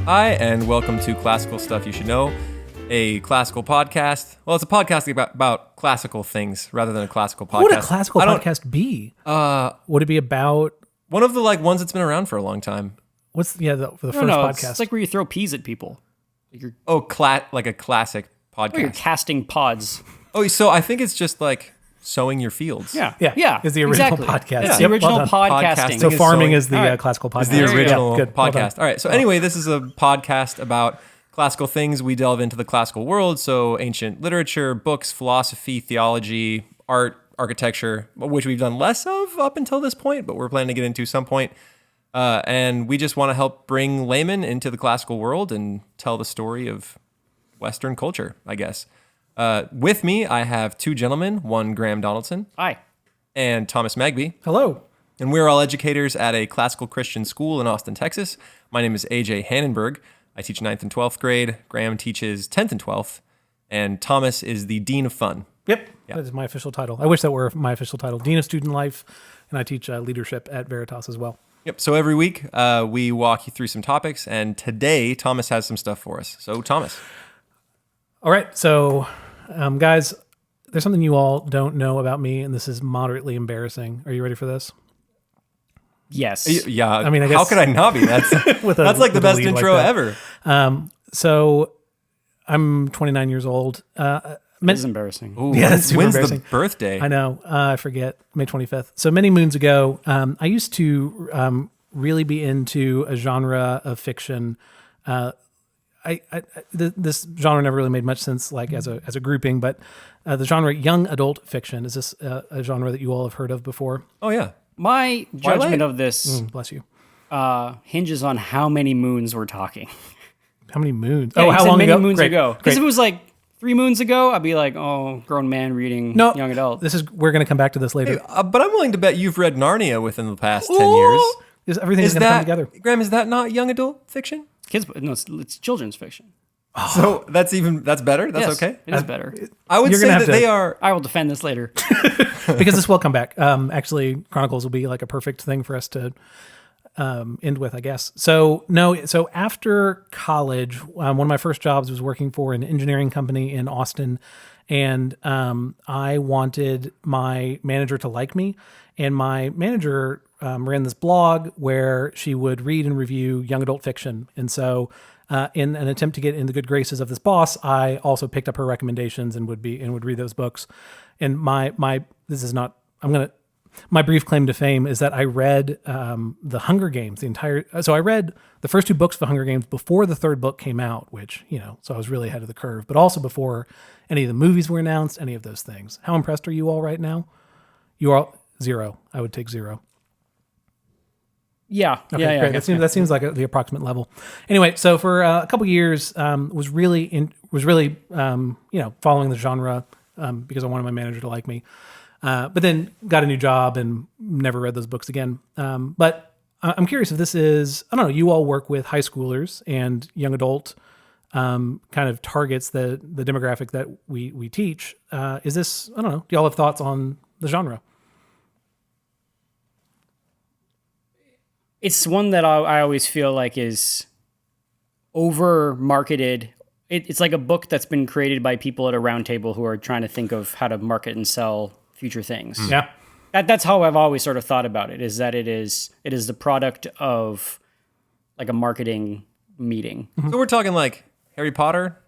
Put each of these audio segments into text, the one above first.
Hi, and welcome to Classical Stuff You Should Know, a classical podcast. Well, it's a podcast about classical things rather than a classical podcast. What would a classical podcast be? Would it be about one of the ones that's been around for a long time? what's the first No, podcast? it's like where you throw peas at people. Like a classic podcast. Where you're casting pods. Oh, so I think it's just like sowing your fields. Yeah. Is the original exactly. podcast. It's Yep, the original well done. podcasting. So is farming sowing- is the All right. classical podcast. Is the original Yeah, good. Well done. podcast. All right. So anyway, this is a podcast about classical things. We delve into the classical world. So ancient literature, books, philosophy, theology, art, architecture, which we've done less of up until this point, but we're planning to get into some point. And we just want to help bring laymen into the classical world and tell the story of Western culture, I guess. With me, I have two gentlemen, one Graham Donaldson Hi. and Thomas Magby. Hello. And we're all educators at a classical Christian school in Austin, Texas. My name is AJ Hannenberg. I teach 9th and 12th grade. Graham teaches 10th and 12th. And Thomas is the Dean of Fun. Yep, that is my official title. I wish that were my official title. Dean of Student Life, and I teach leadership at Veritas as well. Yep. So every week we walk you through some topics. And today, Thomas has some stuff for us. So, Thomas. All right, so guys, there's something you all don't know about me, and this is moderately embarrassing. Are you ready for this? Yes. Yeah. I mean, I guess- how could I not be? That's With a- that's like the with a best lead like intro that. ever. So I'm 29 years old. This is embarrassing. Ooh, Yeah, it's super when's the embarrassing. birthday? I know. I forget. May 25th. So many moons ago, I used to really be into a genre of fiction. This genre never really made much sense, like as a grouping, but the genre young adult fiction is this a genre that you all have heard of before? Oh, yeah. My judgment of this Bless you. hinges on how many moons we're talking. How many moons? Yeah, you how said long many ago? moons Great, ago? great. Because if it was like 3 moons ago, I'd be like, oh, grown man reading No, young adult. We're going to come back to this later. But I'm willing to bet you've read Narnia within the past 10 years. Everything's Is going to come that, together. Graham, is that not young adult fiction? Kids, no, it's children's fiction. So that's better? That's Yes, okay? It is better. I would You're say gonna that have to- they are... I will defend this later. Because this will come back. Actually, Chronicles will be like a perfect thing for us to end with, I guess. So after college, one of my first jobs was working for an engineering company in Austin, and I wanted my manager to like me, and my manager ran this blog where she would read and review young adult fiction, and so in an attempt to get in the good graces of this boss, I also picked up her recommendations and would read those books. And my brief claim to fame is that I read the Hunger Games, so I read the first 2 books of the Hunger Games before the 3rd book came out, which, so I was really ahead of the curve, but also before any of the movies were announced, any of those things. How impressed are you all right now? You are 0. I would take 0. Yeah. Okay, yeah. great. That seems like the approximate level. Anyway, so for a couple years, was really following the genre because I wanted my manager to like me. But then got a new job and never read those books again. But I'm curious if this is, I don't know, you all work with high schoolers and young adult kind of targets the demographic that we teach. Is this, I don't know, do y'all have thoughts on the genre? It's one that I always feel like is over marketed. It's like a book that's been created by people at a round table who are trying to think of how to market and sell future things. Yeah. That's how I've always sort of thought about it, is that it is the product of like a marketing meeting. So we're talking like Harry Potter,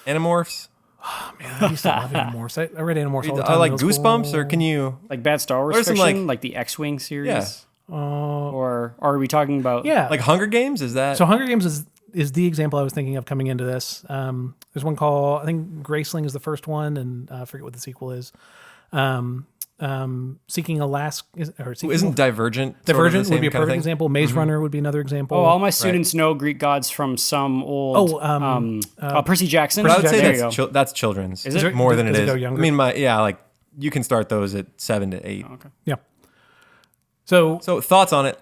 Animorphs. I used to love Animorphs. I read Animorphs all the time. I like in middle Goosebumps, school. or can you... Like bad Star Wars What are some, fiction, like- like the X-Wing series. Yeah. Or are we talking about Yeah. Like Hunger Games? Is that... So Hunger Games is the example I was thinking of coming into this. There's one called, I think Graceling is the first one, and I forget what the sequel is. Seeking Alaska, Isn't Divergent sort of the Divergent same would be a kind of perfect thing? example. Maze Runner would be another example. Oh, all my students know Greek gods from some old Percy Jackson. But I would say There you go. that's children's. Is it? More than it Does it is. go younger? I mean, you can start those at 7 to 8. Okay. Yeah. So So thoughts on it?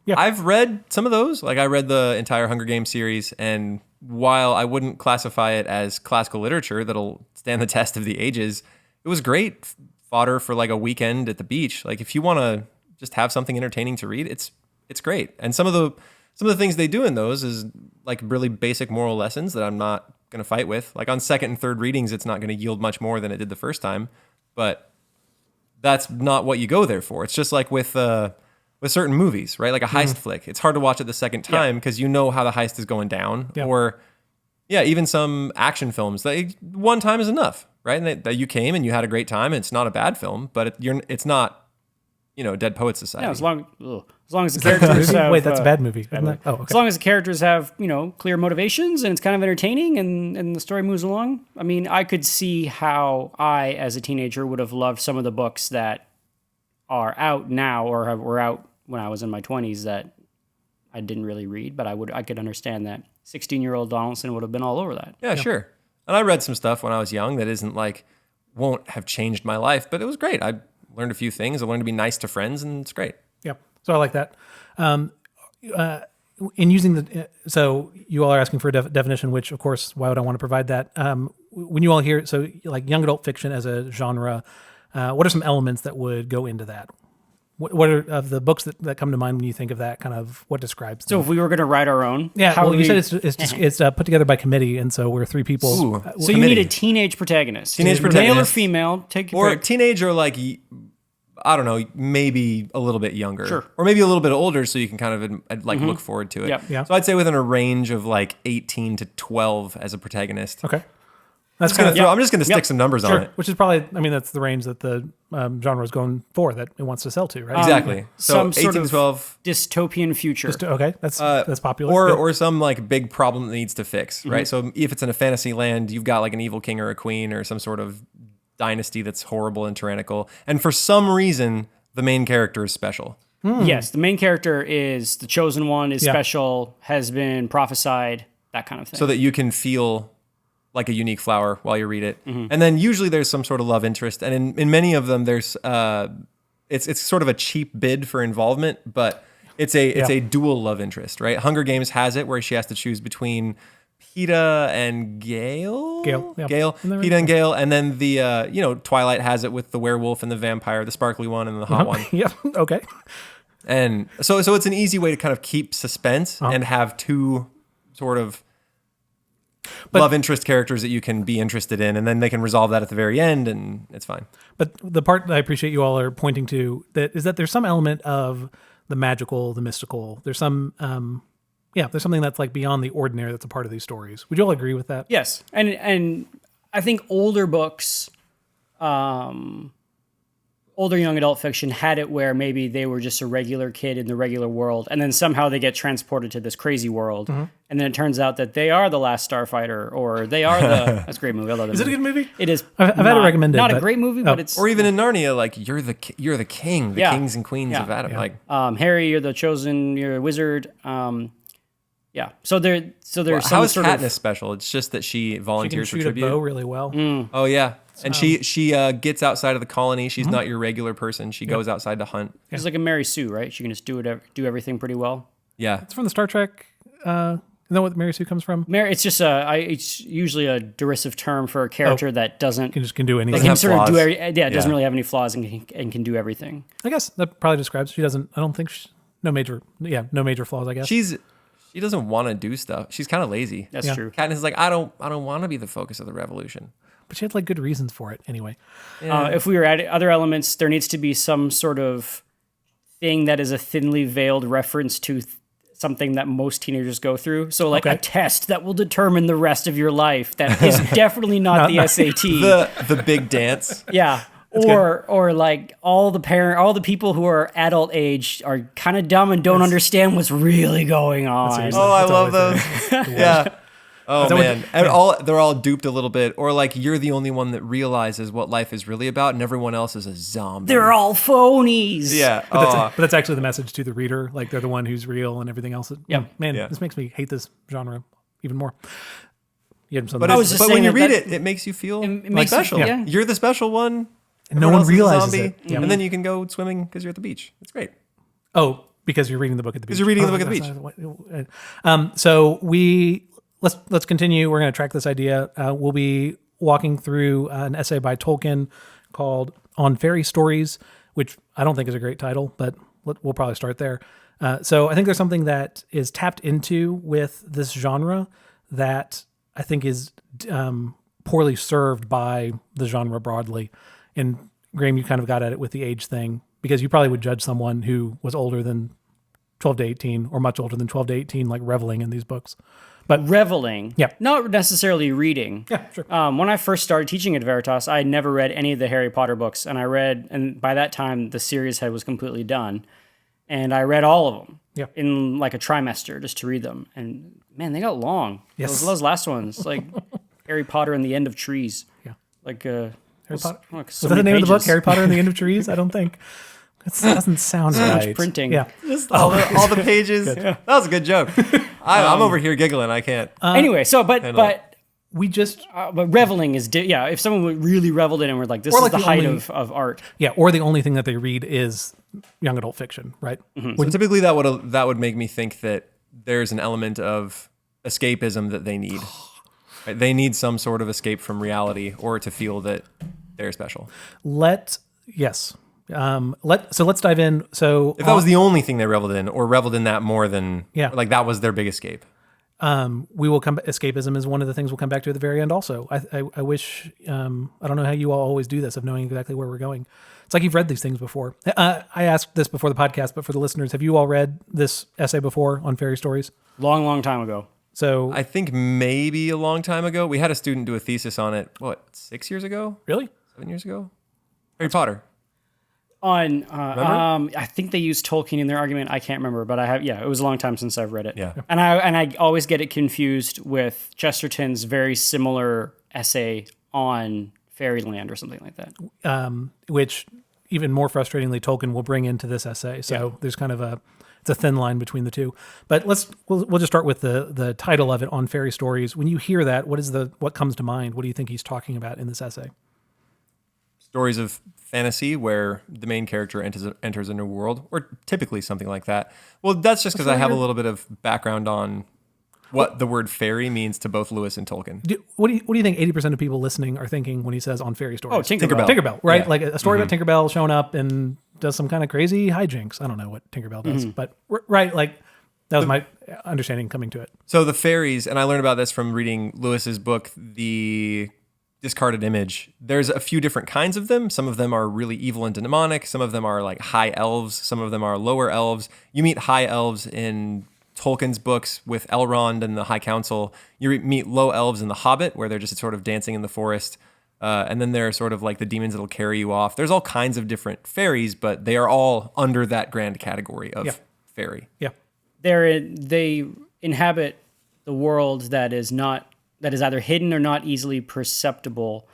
Yeah. I've read some of those. Like I read the entire Hunger Games series, and while I wouldn't classify it as classical literature that'll stand the test of the ages, it was great fodder for like a weekend at the beach. Like if you want to just have something entertaining to read, it's great. And some of some of the things they do in those is like really basic moral lessons that I'm not going to fight with. Like on second and third readings, it's not going to yield much more than it did the first time, but that's not what you go there for. It's just like with certain movies, right? Like a heist flick. It's hard to watch it the second time because you know how the heist is going down. Yeah. Or even some action films that one time is enough, right? And that you came and you had a great time. And it's not a bad film, but it's not, Dead Poets Society. Yeah, as long as the characters have, Wait, that's a bad movie. Isn't it? Oh, okay. As long as the characters have, clear motivations and it's kind of entertaining and the story moves along. I mean, I could see how I, as a teenager, would have loved some of the books that are out now or were out when I was in my 20s that I didn't really read, but I could understand that 16-year-old Donaldson would have been all over that. Yeah, sure. And I read some stuff when I was young that isn't won't have changed my life, but it was great. I learned a few things. I learned to be nice to friends, and it's great. Yep. So I like that. In using so you all are asking for a definition, which of course, why would I want to provide that? When you all hear, so like young adult fiction as a genre, what are some elements that would go into that? What are of the books that come to mind when you think of that? Kind of what describes them? So if we were going to write our own, you said it's put together by committee, and so we're 3 people. Ooh. So you need a teenage protagonist, male or female. Take your pick. Teenage or I don't know, maybe a little bit younger, Sure, or maybe a little bit older, so you can kind of look forward to it. Yep. Yeah. So I'd say within a range of 18 to 12 as a protagonist. Okay. I'm just going to stick some numbers on it. Which is probably, that's the range that the genre is going for, that it wants to sell to, right? Exactly. So Some 18 sort to of 12. dystopian future. Okay, that's popular. Or some big problem that needs to fix, right? So if it's in a fantasy land, you've got an evil king or a queen or some sort of dynasty that's horrible and tyrannical. And for some reason, the main character is special. Yes, the main character is the chosen one, is special, has been prophesied, that kind of thing. So that you can feel like a unique flower while you read it. And then usually there's some sort of love interest. And in many of them, there's it's sort of a cheap bid for involvement, but it's a dual love interest, right? Hunger Games has it where she has to choose between Peeta and Gale. Peeta and Gale. And then the Twilight has it with the werewolf and the vampire, the sparkly one and the hot one. Yeah. Okay. And so it's an easy way to kind of keep suspense and have 2 sort of love interest characters that you can be interested in, and then they can resolve that at the very end, and it's fine. But the part that I appreciate you all are pointing to is that there's some element of the magical, the mystical. There's some, there's something that's beyond the ordinary that's a part of these stories. Would you all agree with that? Yes, and I think older books, older young adult fiction had it where maybe they were just a regular kid in the regular world, and then somehow they get transported to this crazy world, and then it turns out that they are the last starfighter, or they are the... That's a great movie. I love that. Is it a good movie? It is. I've had it recommended. Not a great movie, but it's... Or even in Narnia, you're the king, the kings and queens of Adam. Yeah. Harry, you're the chosen, you're a wizard. Yeah. So there's some how is sort Katniss of... special? It's just that she volunteers she can for shoot tribute. a bow really well. Oh yeah. And she gets outside of the colony. She's not your regular person. She goes outside to hunt. She's like a Mary Sue, right? She can just do everything pretty well. Yeah. It's from the Star Trek. Isn't that what Mary Sue comes from? It's just it's usually a derisive term for a character that doesn't can do anything. That can have sort of flaws. doesn't really have any flaws and can do everything. I guess that probably describes. She doesn't. I don't think no major flaws. I guess She doesn't want to do stuff. She's kind of lazy. That's true. Katniss is I don't want to be the focus of the revolution. but she had good reasons for it anyway. If we were at other elements, there needs to be some sort of thing that is a thinly veiled reference to something that most teenagers go through. So a test that will determine the rest of your life. That is definitely not the SAT. The big dance. Yeah. Or all the people who are adult age are kind of dumb and don't understand what's really going on. Oh, I love those. Yeah. Oh man, they're all duped a little bit, or you're the only one that realizes what life is really about, and everyone else is a zombie. They're all phonies. Yeah, but that's actually the message to the reader. They're the one who's real, and everything else. This makes me hate this genre even more. But when you read it, it makes you feel special. Yeah. You're the special one. And no one realizes it. Yeah. And then you can go swimming because you're at the beach. It's great. Oh, because you're reading the book at the beach. Because you're reading the book at the beach. So let's continue. We're going to track this idea. We'll be walking through an essay by Tolkien called "On Fairy Stories," which I don't think is a great title, but we'll probably start there. So I think there's something that is tapped into with this genre that I think is poorly served by the genre broadly. And Graham, you kind of got at it with the age thing, because you probably would judge someone who was older than 12 to 18 or much older than 12 to 18, like reveling in these books. But Reveling. Yeah. Not necessarily reading. Yeah, sure. When I first started teaching at Veritas, I had never read any of the Harry Potter books. And by that time, the series was completely done. And I read all of them in like a trimester just to read them. And man, they got long. Yes. Those last ones, like Harry Potter and the End of Trees. Yeah. Like, Harry Potter. Like Was that the name of the book? Harry Potter and the End of Trees? I don't think. That doesn't sound right. Much printing. Yeah. Just all the pages. That was a good joke. I'm over here giggling. I can't. Anyway, so but We just but reveling is if someone really reveled in it and were like, this Or is like the the height only- of art. or the only thing that they read is young adult fiction, right? So typically that would make me think that there's an element of escapism that they need. Right? They need some sort of escape from reality or to feel that they're special. Let's dive in. So If that was the only thing they reveled in, or reveled in that more than, Yeah. like that was their big escape. we will come. Escapism is one of the things we'll come back to at the very end. Also, I wish I don't know how you all always do this of knowing exactly where we're going. It's like you've read these things before. I asked this before the podcast, but for the listeners, have you all read this essay before on fairy stories? Long time ago. So I think maybe a long time ago, we had a student do a thesis on it. What, 6 years ago? really, 7 years ago? Harry Potter. I think they used Tolkien in their argument. I can't remember, but it was a long time since I've read it. Yeah. And I always get it confused with Chesterton's very similar essay on Fairyland or something like that. which even more frustratingly, Tolkien will bring into this essay. So there's kind of it's a thin line between the two. But we'll just start with the title of it, On Fairy Stories. When you hear that, what comes to mind? What do you think he's talking about in this essay? Stories of fantasy where the main character enters a new world, or typically something like that. Well, that's just because I have a little bit of background on what the word fairy means to both Lewis and Tolkien. What do you think 80% of people listening are thinking when he says On Fairy Stories? Oh, Tinkerbell. Tinkerbell, right? Yeah. Like a story about Tinkerbell showing up and does some kind of crazy hijinks. I don't know what Tinkerbell does, but right, like that was my understanding coming to it. So the fairies, and I learned about this from reading Lewis's book, The Discarded Image. There's a few different kinds of them. Some of them are really evil and demonic. Some of them are like high elves. Some of them are lower elves. You meet high elves in Tolkien's books with Elrond and the High Council. You meet low elves in The Hobbit, where they're just sort of dancing in the forest. And then there are sort of like the demons that'll carry you off. There's all kinds of different fairies, but they are all under that grand category of fairy. Yeah. They inhabit the world that is either hidden or not easily perceptible.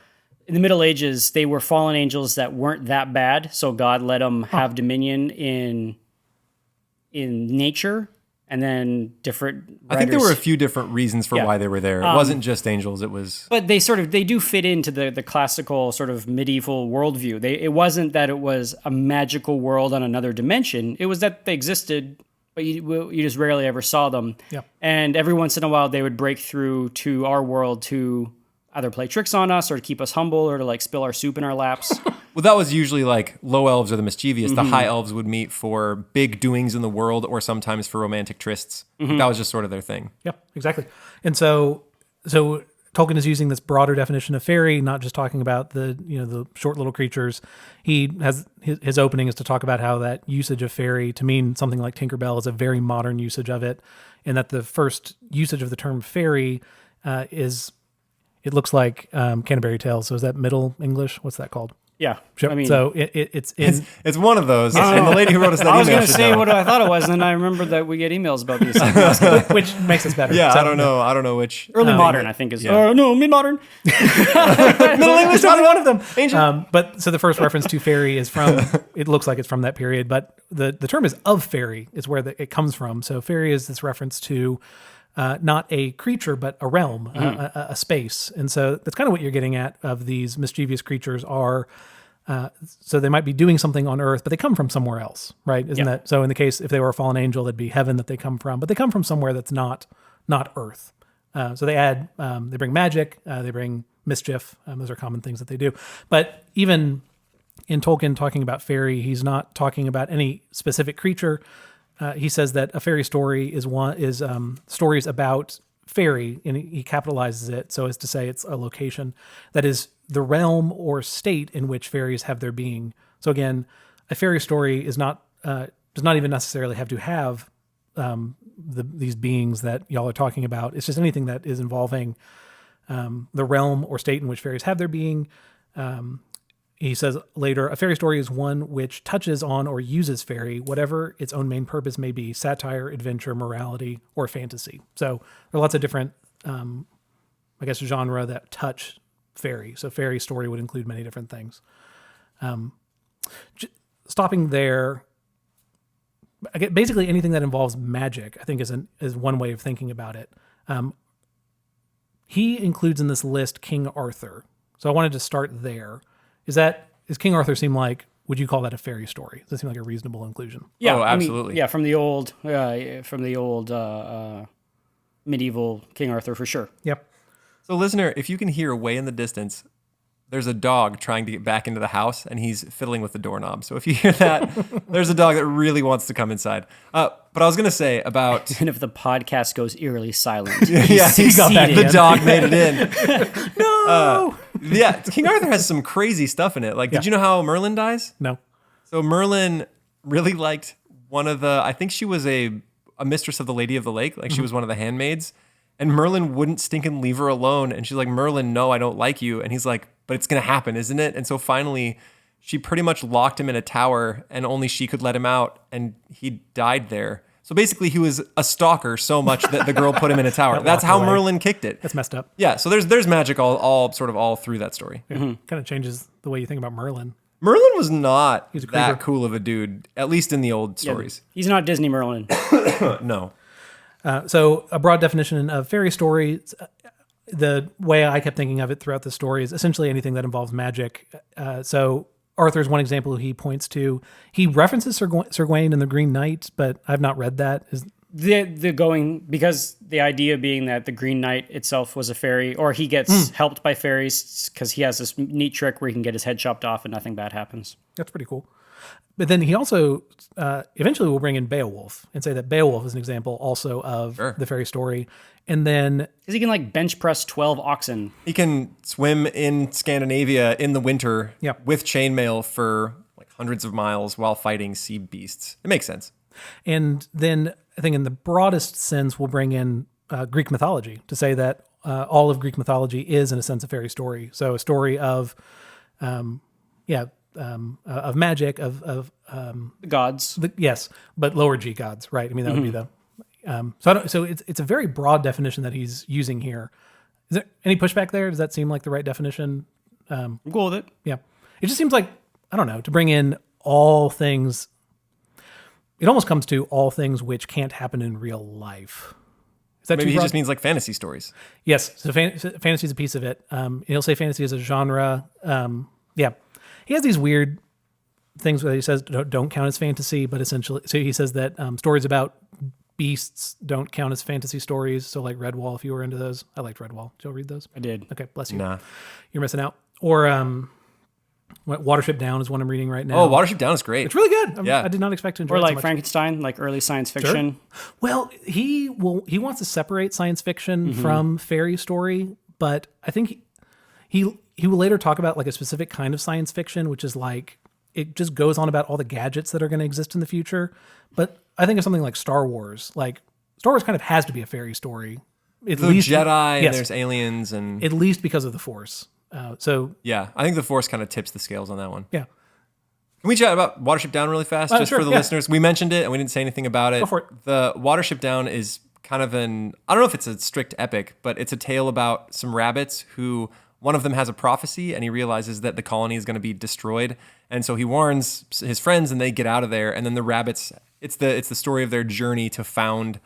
In the Middle Ages, they were fallen angels that weren't that bad, so God let them have dominion in nature. And then different writers, I think there were a few different reasons for why they were there. It wasn't just angels. It was... But they do fit into the classical sort of medieval worldview. It wasn't that it was a magical world on another dimension. It was that they existed, but you just rarely ever saw them. Yeah. And every once in a while, they would break through to our world to either play tricks on us or to keep us humble or to like spill our soup in our laps. Well, that was usually like low elves are the mischievous. The high elves would meet for big doings in the world or sometimes for romantic trysts. That was just sort of their thing. Yeah, exactly. And so Tolkien is using this broader definition of fairy, not just talking about the short little creatures. He has his opening is to talk about how that usage of fairy to mean something like Tinkerbell is a very modern usage of it, and that the first usage of the term fairy it looks like Canterbury Tales. So is that Middle English? What's that called? Yeah. Sure. I mean, so it's in It's one of those. And the lady who wrote us that I was email going to should say know. what I thought it was, and then I remembered that we get emails about these things. which makes us better. Yeah, So, I don't know. I don't know which. Early modern, I think is. Yeah. No, mid-modern. Middle English, probably one of them. But so the first reference to fairy is from. It looks like it's from that period, but the term is of fairy is where it comes from. So fairy is this reference to not a creature, but a realm, a space, and so that's kind of what you're getting at. Of these mischievous creatures are. So they might be doing something on Earth, but they come from somewhere else, right? Isn't that so? In the case, if they were a fallen angel, it'd be heaven that they come from, but they come from somewhere that's not Earth. So they bring magic, they bring mischief. Those are common things that they do. But even in Tolkien talking about fairy, he's not talking about any specific creature. he says that a fairy story is stories about fairy, and he capitalizes it so as to say it's a location that is the realm or state in which fairies have their being. So again, a fairy story is not does not even necessarily have to have these beings that y'all are talking about. It's just anything that is involving the realm or state in which fairies have their being. He says later, a fairy story is one which touches on or uses fairy, whatever its own main purpose may be: satire, adventure, morality, or fantasy. So there are lots of different, genre that touch fairy. So fairy story would include many different things. Stopping there, basically anything that involves magic, I think, is one way of thinking about it. He includes in this list King Arthur. So I wanted to start there. Does King Arthur seem like, would you call that a fairy story? Does that seem like a reasonable inclusion? Yeah, absolutely. From the old medieval King Arthur for sure. Yep. So listener, if you can hear way in the distance, there's a dog trying to get back into the house, and he's fiddling with the doorknob. So if you hear that, there's a dog that really wants to come inside. But I was going to say about... And if the podcast goes eerily silent, yeah, he got back the in. dog made it in. No! Yeah, King Arthur has some crazy stuff in it. Like, did you know how Merlin dies? No. So Merlin really liked one of the... I think she was a mistress of the Lady of the Lake. Like, she was one of the handmaids. And Merlin wouldn't stinking leave her alone. And she's like, Merlin, no, I don't like you. And he's like, but it's going to happen, isn't it? And so finally, she pretty much locked him in a tower, and only she could let him out. And he died there. So basically, he was a stalker so much that the girl put him in a tower. That's how Merlin kicked it. That's messed up. Yeah, so there's magic all through that story. Yeah. Kind of changes the way you think about Merlin. Merlin was not a that creeper. cool of a dude, at least in the old stories. He's not Disney Merlin. No. So a broad definition of fairy story, the way I kept thinking of it throughout the story, is essentially anything that involves magic. So Arthur's one example he points to. He references Sir Gawain in The Green Knight, but I've not read that. Because the idea being that the Green Knight itself was a fairy, or he gets helped by fairies because he has this neat trick where he can get his head chopped off and nothing bad happens. That's pretty cool. But then he also eventually will bring in Beowulf and say that Beowulf is an example also of the fairy story. And then... Because he can bench press 12 oxen. He can swim in Scandinavia in the winter with chainmail for hundreds of miles while fighting sea beasts. It makes sense. And then I think in the broadest sense, we'll bring in Greek mythology to say that all of Greek mythology is, in a sense, a fairy story. So a story of... of magic, of The gods. Yes, but lower G gods, right? I mean, that would be the... So it's a very broad definition that he's using here. Is there any pushback there? Does that seem like the right definition? I'm cool with it. Yeah. It just seems like, I don't know, to bring in all things... It almost comes to all things which can't happen in real life. Is that Maybe too he broad? just means fantasy stories. Yes, so fantasy is a piece of it. He'll say fantasy is a genre. He has these weird things where he says don't count as fantasy, but essentially, so he says that stories about beasts don't count as fantasy stories. So like Redwall, if you were into those. I liked Redwall. Did you read those? I did. Okay, bless you. Nah. You're missing out. Or Watership Down is one I'm reading right now. Oh, Watership Down is great. It's really good. Yeah. I did not expect to enjoy Or it so like much. Frankenstein, like early science fiction. Sure. Well, he wants to separate science fiction from fairy story, but I think he will later talk about like a specific kind of science fiction, which is like it just goes on about all the gadgets that are going to exist in the future. But I think of something like Star Wars. Like Star Wars kind of has to be a fairy story. At The least Jedi, yes, and there's aliens, and... at least because of the Force. Yeah, I think the Force kind of tips the scales on that one. Yeah. Can we chat about Watership Down really fast, just sure, for the listeners? We mentioned it, and we didn't say anything about it. Go for it. The Watership Down is kind of I don't know if it's a strict epic, but it's a tale about some rabbits who, one of them has a prophecy, and he realizes that the colony is going to be destroyed. And so he warns his friends, and they get out of there. And then the rabbits, it's the story of their journey to found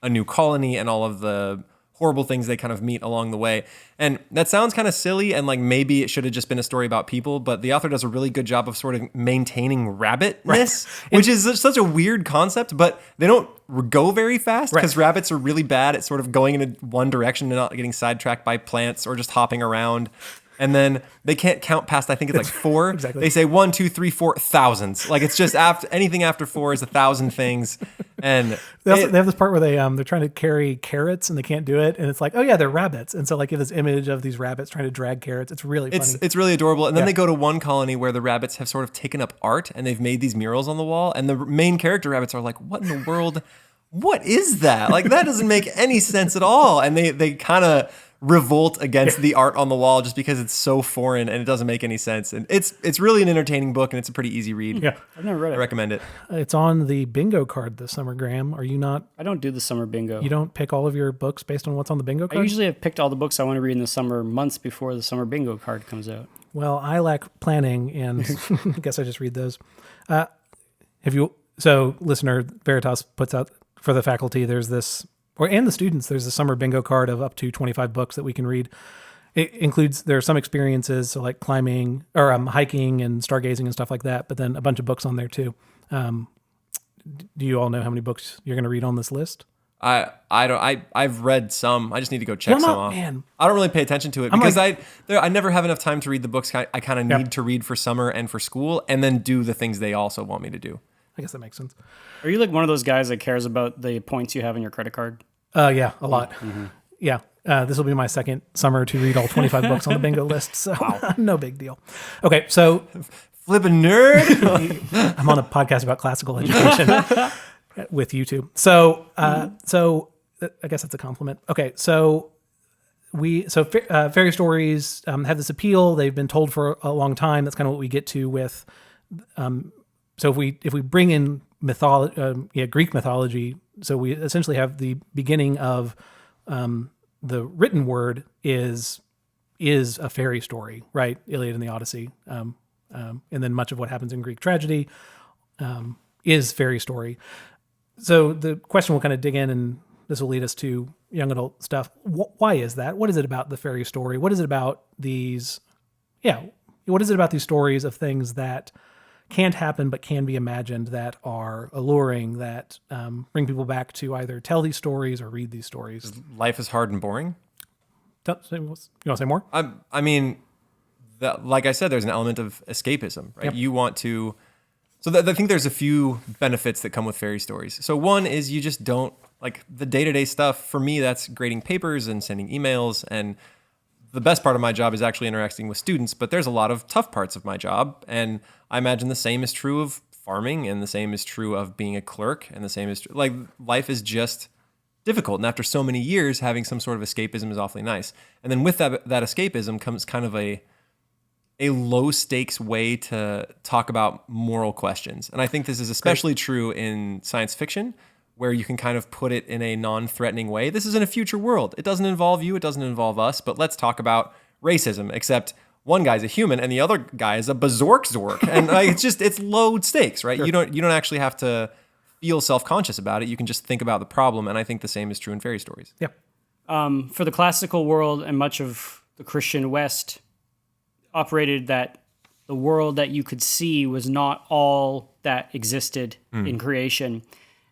a new colony and all of the horrible things they kind of meet along the way. And that sounds kind of silly, and like maybe it should have just been a story about people, but the author does a really good job of sort of maintaining rabbitness, which is such a weird concept, but they don't go very fast because rabbits are really bad at sort of going in one direction and not getting sidetracked by plants or just hopping around. And then they can't count past, I think it's like 4. Exactly. They say 1, 2, 3, 4 thousands. Like it's just anything after 4 is 1,000 things. And They have this part where they're trying to carry carrots and they can't do it, and it's like, oh yeah, they're rabbits, and so like you have this image of these rabbits trying to drag carrots. It's really funny. it's really adorable. And then they go to one colony where the rabbits have sort of taken up art and they've made these murals on the wall, and the main character rabbits are like, what in the world? What is that? Like, that doesn't make any sense at all. And they kind of revolt against the art on the wall just because it's so foreign and it doesn't make any sense. And it's really an entertaining book, and it's a pretty easy read. Yeah, I've never read I it. recommend it. it's on the bingo card this summer, Graham. Are you not? I don't do the summer bingo. You don't pick all of your books based on what's on the bingo I card? usually have picked all the books I want to read in the summer months before the summer bingo card comes out. Well, I lack planning, and I guess I just read those. So listener, Veritas puts out for the faculty, there's this, and the students, there's a summer bingo card of up to 25 books that we can read. It includes, there are some experiences, so like climbing or hiking and stargazing and stuff like that, but then a bunch of books on there too. Do you all know how many books you're going to read on this list? I've read some. I just need to go check Well, some no, off. man. I don't really pay attention to it because I never have enough time to read the books I kind of need to read for summer and for school, and then do the things they also want me to do. I guess that makes sense. Are you like one of those guys that cares about the points you have in your credit card? Yeah, a lot. Yeah. This will be my second summer to read all 25 books on the bingo list, so no big deal. Okay, so Flippin' nerd. I'm on a podcast about classical education with you two. So I guess that's a compliment. Okay, so fairy stories have this appeal. They've been told for a long time. That's kind of what we get to with. So if we bring in Greek mythology, so we essentially have the beginning of the written word is a fairy story, right? Iliad and the Odyssey, and then much of what happens in Greek tragedy is fairy story. So the question we'll kind of dig in, and this will lead us to young adult stuff. Why is that? What is it about the fairy story? What is it about these? Yeah, what is it about these stories of things that can't happen but can be imagined, that are alluring, that bring people back to either tell these stories or read these stories? Life is hard and boring. You want to say more? I mean, like I said, there's an element of escapism, right? Yep. You want to. So I think there's a few benefits that come with fairy stories. So one is you just don't like the day-to-day stuff. For me, that's grading papers and sending emails, and the best part of my job is actually interacting with students, but there's a lot of tough parts of my job. And I imagine the same is true of farming, and the same is true of being a clerk, and the same is true, like, life is just difficult. And after so many years, having some sort of escapism is awfully nice. And then with that escapism comes kind of a low stakes way to talk about moral questions. And I think this is especially true in science fiction, where you can kind of put it in a non-threatening way. This is in a future world. It doesn't involve you, it doesn't involve us, but let's talk about racism, except one guy's a human and the other guy is a Zork. And like, it's low stakes, right? Sure. You don't actually have to feel self-conscious about it. You can just think about the problem. And I think the same is true in fairy stories. Yep. For the classical world and much of the Christian West operated that the world that you could see was not all that existed in creation,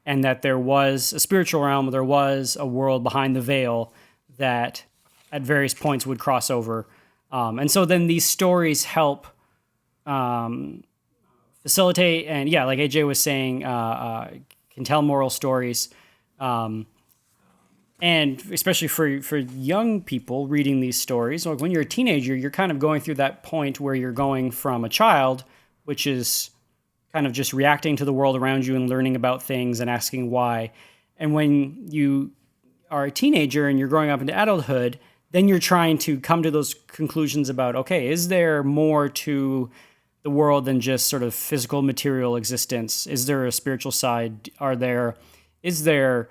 and that there was a spiritual realm, there was a world behind the veil that at various points would cross over. And so then these stories help facilitate, and yeah, like AJ was saying, can tell moral stories. And especially for young people reading these stories, like when you're a teenager, you're kind of going through that point where you're going from a child, which is kind of just reacting to the world around you and learning about things and asking why. And when you are a teenager and you're growing up into adulthood, then you're trying to come to those conclusions about, okay, is there more to the world than just sort of physical material existence? Is there a spiritual side? Is there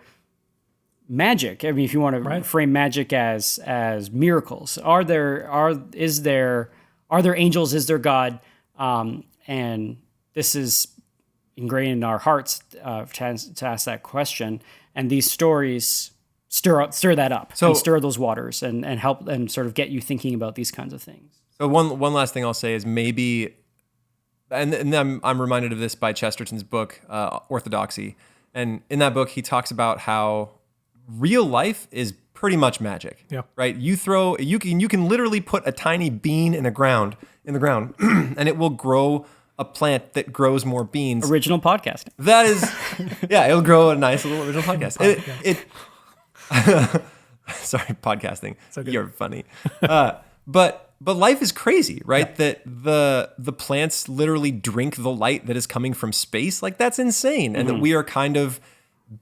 magic? I mean, if you want to frame magic as miracles, are there angels? Is there God? And this is ingrained in our hearts to ask that question. And these stories stir that up, and stir those waters, and help and sort of get you thinking about these kinds of things. So one last thing I'll say is maybe, and I'm reminded of this by Chesterton's book, Orthodoxy. And in that book, he talks about how real life is pretty much magic. Yeah. Right? You can literally put a tiny bean in the ground, and it will grow a plant that grows more beans. Original podcasting. That is, yeah, it'll grow a nice little original podcast. Sorry, podcasting. You're funny. But life is crazy, right? Yeah. That the plants literally drink the light that is coming from space. Like, that's insane. And that we are kind of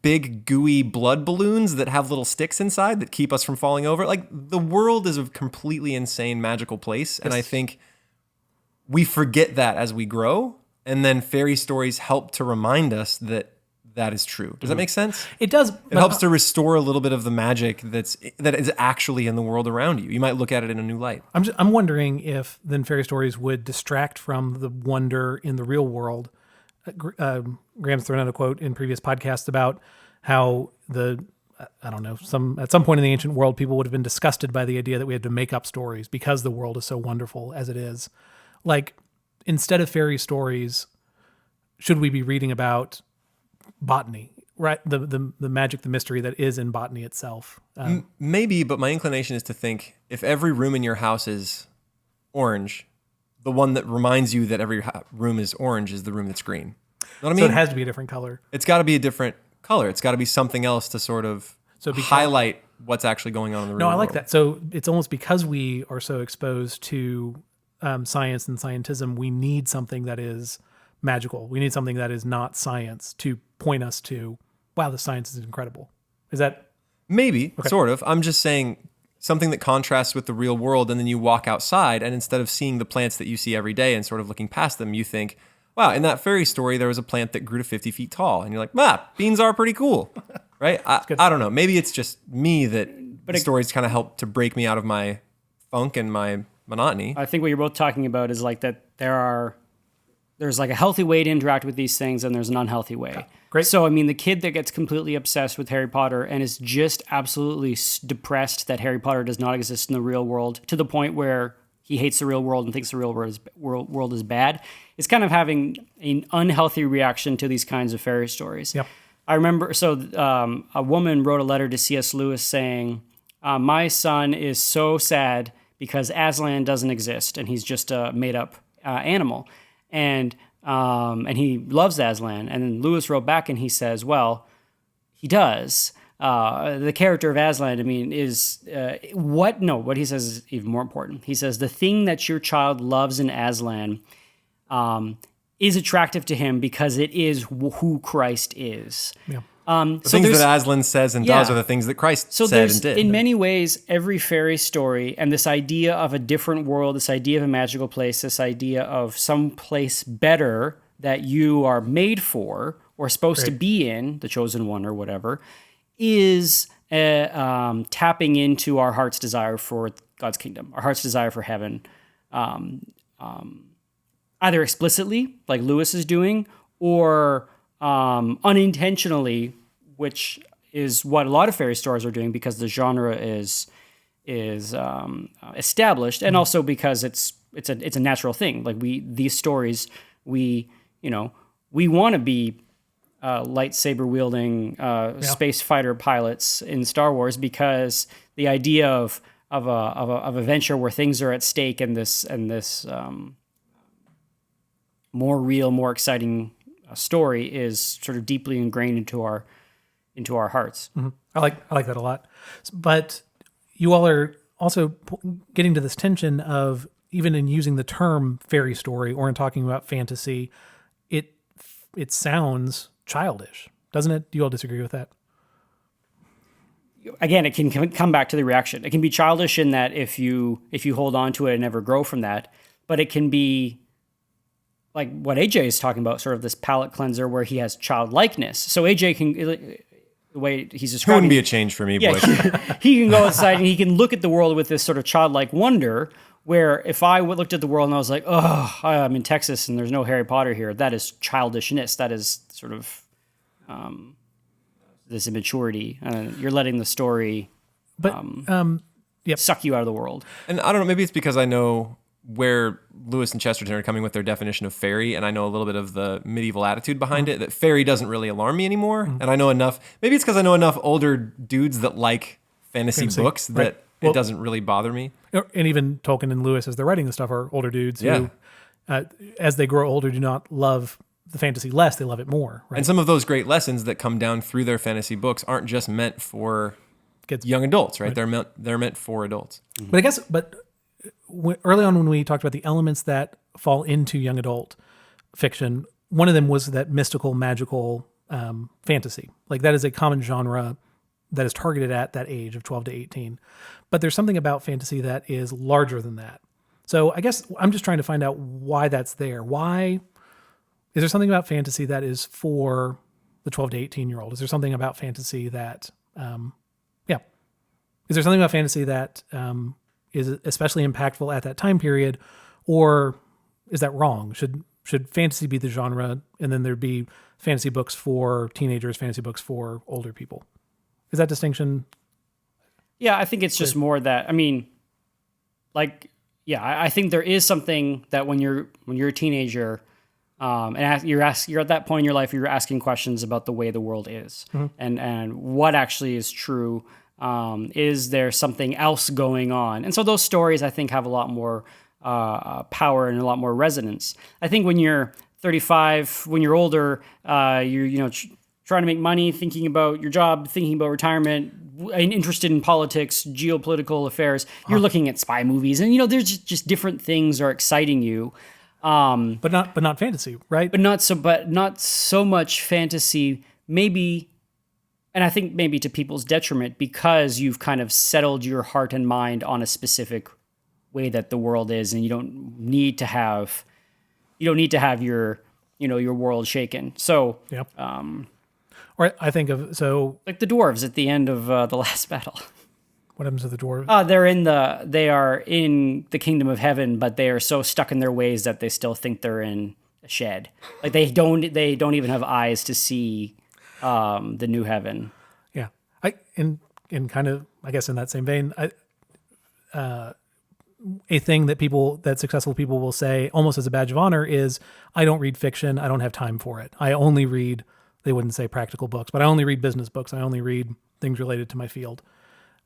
big gooey blood balloons that have little sticks inside that keep us from falling over. Like, the world is a completely insane, magical place. And I think we forget that as we grow. And then fairy stories help to remind us that is true. Does that make sense? It does. It helps to restore a little bit of the magic that is actually in the world around you. You might look at it in a new light. I'm wondering if then fairy stories would distract from the wonder in the real world. Graham's thrown out a quote in previous podcasts about how at some point in the ancient world, people would have been disgusted by the idea that we had to make up stories because the world is so wonderful as it is. Like, instead of fairy stories, should we be reading about botany, right? The magic, the mystery that is in botany itself. Maybe, but my inclination is to think if every room in your house is orange, the one that reminds you that every room is orange is the room that's green. You know what I mean? So it has to be a different color. It's got to be a different color. It's got to be something else to sort of highlight what's actually going on in the real world. No, I like that. So it's almost because we are so exposed to science and scientism, we need something that is magical. We need something that is not science to point us to, wow, the science is incredible. Is that? Maybe, sort of. I'm just saying something that contrasts with the real world, and then you walk outside, and instead of seeing the plants that you see every day and sort of looking past them, you think, wow, in that fairy story, there was a plant that grew to 50 feet tall. And you're like, beans are pretty cool, right? I don't know. Maybe it's just me that the stories kind of help to break me out of my funk and my monotony. I think what you're both talking about is like that there's like a healthy way to interact with these things and there's an unhealthy way. Yeah. Great. So, I mean, the kid that gets completely obsessed with Harry Potter and is just absolutely depressed that Harry Potter does not exist in the real world to the point where he hates the real world and thinks the real world is bad, is kind of having an unhealthy reaction to these kinds of fairy stories. Yep. I remember, a woman wrote a letter to C.S. Lewis saying, my son is so sad because Aslan doesn't exist and he's just a made-up animal. And he loves Aslan. And then Lewis wrote back and he says, well, he does. The character of Aslan, I mean, is what he says is even more important. He says, the thing that your child loves in Aslan is attractive to him because it is who Christ is. Yeah. The things that Aslan says and does are the things that Christ said and did. In many ways, every fairy story and this idea of a different world, this idea of a magical place, this idea of some place better that you are made for or supposed to be in, the chosen one or whatever, is tapping into our heart's desire for God's kingdom, our heart's desire for heaven, either explicitly, like Lewis is doing, or unintentionally, which is what a lot of fairy stories are doing because the genre is established, and also because it's a natural thing. Like these stories, we want to be lightsaber wielding space fighter pilots in Star Wars because the idea of a venture where things are at stake and this more real, more exciting story is sort of deeply ingrained into our hearts. Mm-hmm. I like that a lot. But you all are also getting to this tension of, even in using the term fairy story or in talking about fantasy, it sounds childish, doesn't it? Do you all disagree with that? Again, it can come back to the reaction. It can be childish in that if you hold on to it and never grow from that, but it can be like what AJ is talking about, sort of this palate cleanser where he has childlikeness. So AJ can, the way he's describing, it wouldn't be a change for me, boy. He can go outside and he can look at the world with this sort of childlike wonder, where if I looked at the world and I was like, oh, I'm in Texas and there's no Harry Potter here, that is childishness. That is sort of this immaturity. You're letting the story suck you out of the world. And I don't know, maybe it's because I know where Lewis and Chesterton are coming with their definition of fairy, and I know a little bit of the medieval attitude behind it, that fairy doesn't really alarm me anymore. And I know enough, maybe it's because I know enough older dudes that like fantasy books that it doesn't really bother me. And even Tolkien and Lewis, as they're writing this stuff, are older dudes who as they grow older, do not love the fantasy less; they love it more. Right? And some of those great lessons that come down through their fantasy books aren't just meant for Kids. young adults, right? They're meant for adults. But I guess, early on when we talked about the elements that fall into young adult fiction, one of them was that mystical, magical fantasy. Like that is a common genre that is targeted at that age of 12 to 18. But there's something about fantasy that is larger than that. So I guess I'm just trying to find out why that's there. Why is there something about fantasy that is for the 12 to 18-year-old? Is there something about fantasy that, is there something about fantasy that is especially impactful at that time period, or is that wrong? Should fantasy be the genre, and then there'd be fantasy books for teenagers, fantasy books for older people? Is that distinction? Yeah, I think it's just more that, I mean, like, yeah, I think there is something that when you're a teenager, and you're at that point in your life, you're asking questions about the way the world is, and what actually is true. Is there something else going on? And so those stories, I think, have a lot more power and a lot more resonance. I think when you're 35, when you're older, you're trying to make money, thinking about your job, thinking about retirement, and interested in politics, geopolitical affairs. You're looking at spy movies, and there's just different things are exciting you. But not fantasy, right? But not so much fantasy. Maybe. And I think maybe to people's detriment, because you've kind of settled your heart and mind on a specific way that the world is, and you don't need to have your world shaken. So, yeah. Or I think of like the dwarves at the end of the last battle. What happens to the dwarves? They are in the kingdom of heaven, but they are so stuck in their ways that they still think they're in a shed. Like they don't even have eyes to see the new heaven. Yeah. In kind of, I guess in that same vein, a thing that successful people will say almost as a badge of honor is, I don't read fiction. I don't have time for it. I only read, they wouldn't say practical books, but I only read business books. I only read things related to my field.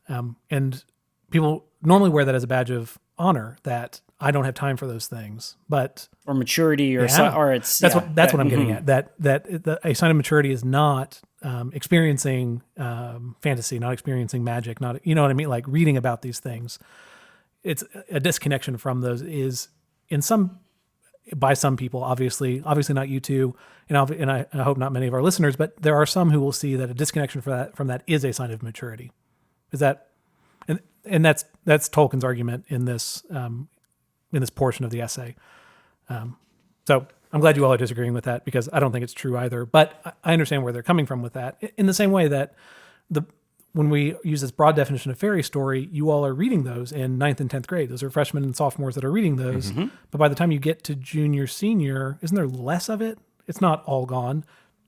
And people normally wear that as a badge of honor, that I don't have time for those things, or maturity, or it's that's what I'm getting at. That a sign of maturity is not experiencing fantasy, not experiencing magic, not what I mean, like reading about these things. It's a disconnection from those is by some people, obviously not you two, and I hope not many of our listeners, but there are some who will see that a disconnection from that is a sign of maturity. Is that, and that's Tolkien's argument in this portion of the essay. So I'm glad you all are disagreeing with that, because I don't think it's true either. But I understand where they're coming from with that. In the same way that when we use this broad definition of fairy story, you all are reading those in 9th and 10th grade. Those are freshmen and sophomores that are reading those. Mm-hmm. But by the time you get to junior, senior, isn't there less of it? It's not all gone.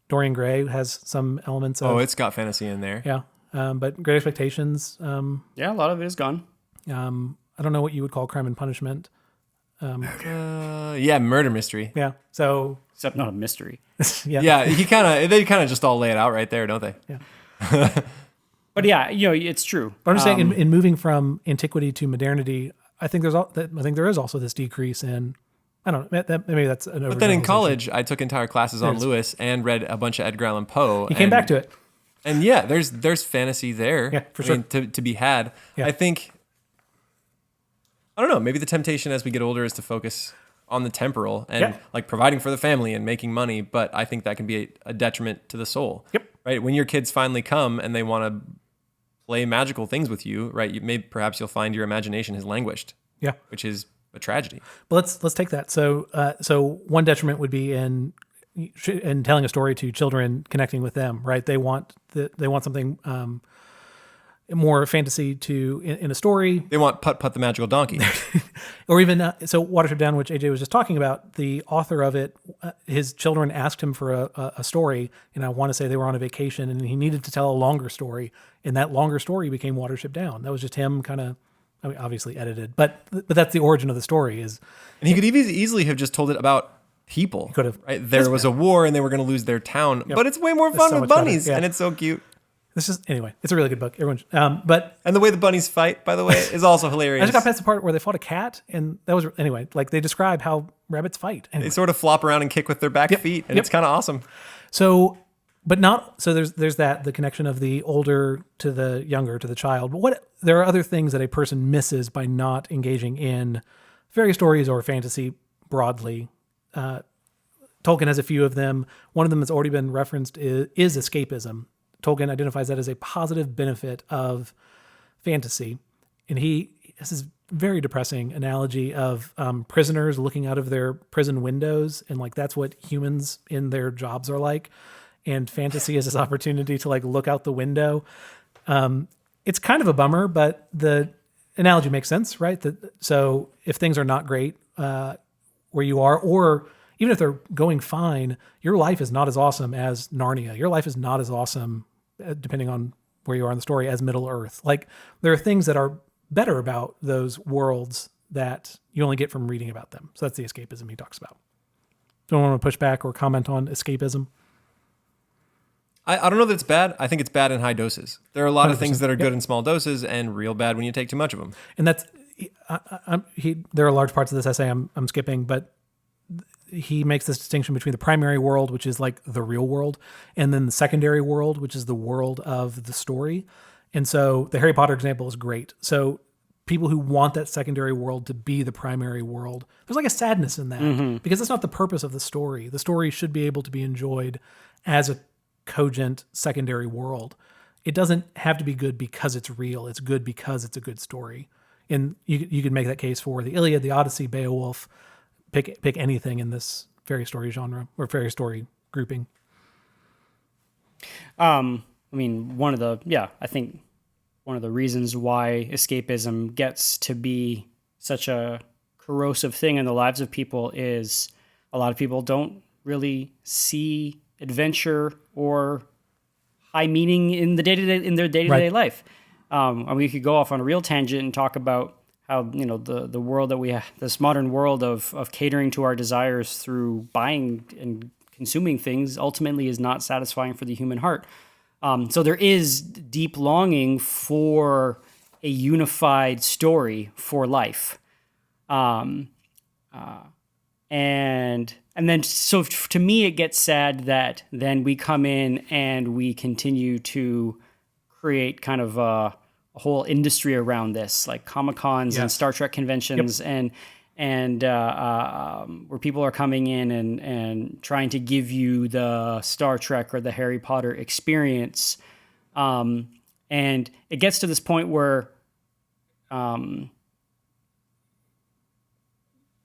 Dorian Gray has some elements of... Oh, it's got fantasy in there. Yeah. But Great Expectations... yeah, a lot of it is gone. I don't know what you would call Crime and Punishment. Murder mystery. Yeah. So... Except not a mystery. Yeah. Yeah, they kind of just all lay it out right there, don't they? Yeah. But yeah, it's true. But I'm just saying, in moving from antiquity to modernity, I think there is also this decrease in... I don't know. Maybe that's an. But then in college, I took entire classes on Lewis and read a bunch of Edgar Allan Poe. You came back to it. And yeah, there's fantasy there. Yeah, for sure. To be had. Yeah. I think, I don't know, maybe the temptation as we get older is to focus on the temporal and like providing for the family and making money. But I think that can be a detriment to the soul. Yep. Right. When your kids finally come and they want to play magical things with you, right? Perhaps you'll find your imagination has languished. Yeah. Which is a tragedy. But let's take that. So one detriment would be in telling a story to children, connecting with them, right? They want something more fantasy in a story. They want Putt Putt the Magical Donkey. Or even, Watership Down, which AJ was just talking about, the author of it, his children asked him for a story, and I want to say they were on a vacation, and he needed to tell a longer story, and that longer story became Watership Down. That was just him kind of, obviously edited, but that's the origin of the story. And he could easily have just told it about people. Could have. Right? There was a war, and they were going to lose their town, but it's way more fun with bunnies, and it's so cute. This is anyway. It's a really good book. Everyone, but And the way the bunnies fight, by the way, is also hilarious. I just got past the part where they fought a cat, and that was anyway. Like they describe how rabbits fight. Anyway. They sort of flop around and kick with their back feet, and it's kind of awesome. So, but not so. There's that the connection of the older to the younger to the child. But there are other things that a person misses by not engaging in fairy stories or fantasy broadly. Tolkien has a few of them. One of them that's already been referenced is escapism. Tolkien identifies that as a positive benefit of fantasy. And he has this very depressing analogy of prisoners looking out of their prison windows. And like, that's what humans in their jobs are like. And fantasy is this opportunity to like look out the window. It's kind of a bummer, but the analogy makes sense, right? So if things are not great where you are, or even if they're going fine, your life is not as awesome as Narnia. Your life is not as awesome, depending on where you are in the story, as Middle Earth. Like there are things that are better about those worlds that you only get from reading about them. So that's the escapism he talks about. Don't want to push back or comment on escapism. I don't know that it's bad. I think it's bad in high doses. There are a lot of 100%. things that are good in small doses and real bad when you take too much of them. And that's there are large parts of this essay I'm skipping, but he makes this distinction between the primary world, which is like the real world, and then the secondary world, which is the world of the story. And so the Harry Potter example is great. So people who want that secondary world to be the primary world, there's like a sadness in that because that's not the purpose of the story. The story should be able to be enjoyed as a cogent secondary world. It doesn't have to be good because it's real. It's good because it's a good story. And you could make that case for the Iliad, the Odyssey, Beowulf. Pick anything in this fairy story genre or fairy story grouping. I mean, I think one of the reasons why escapism gets to be such a corrosive thing in the lives of people is a lot of people don't really see adventure or high meaning in their day-to-day life. We could go off on a real tangent and talk about how, the world that we have, this modern world of catering to our desires through buying and consuming things ultimately is not satisfying for the human heart. So there is deep longing for a unified story for life. And then, so to me, it gets sad that then we come in and we continue to create kind of a whole industry around this, like Comic-Cons and Star Trek conventions, and where people are coming in and trying to give you the Star Trek or the Harry Potter experience. And it gets to this point where,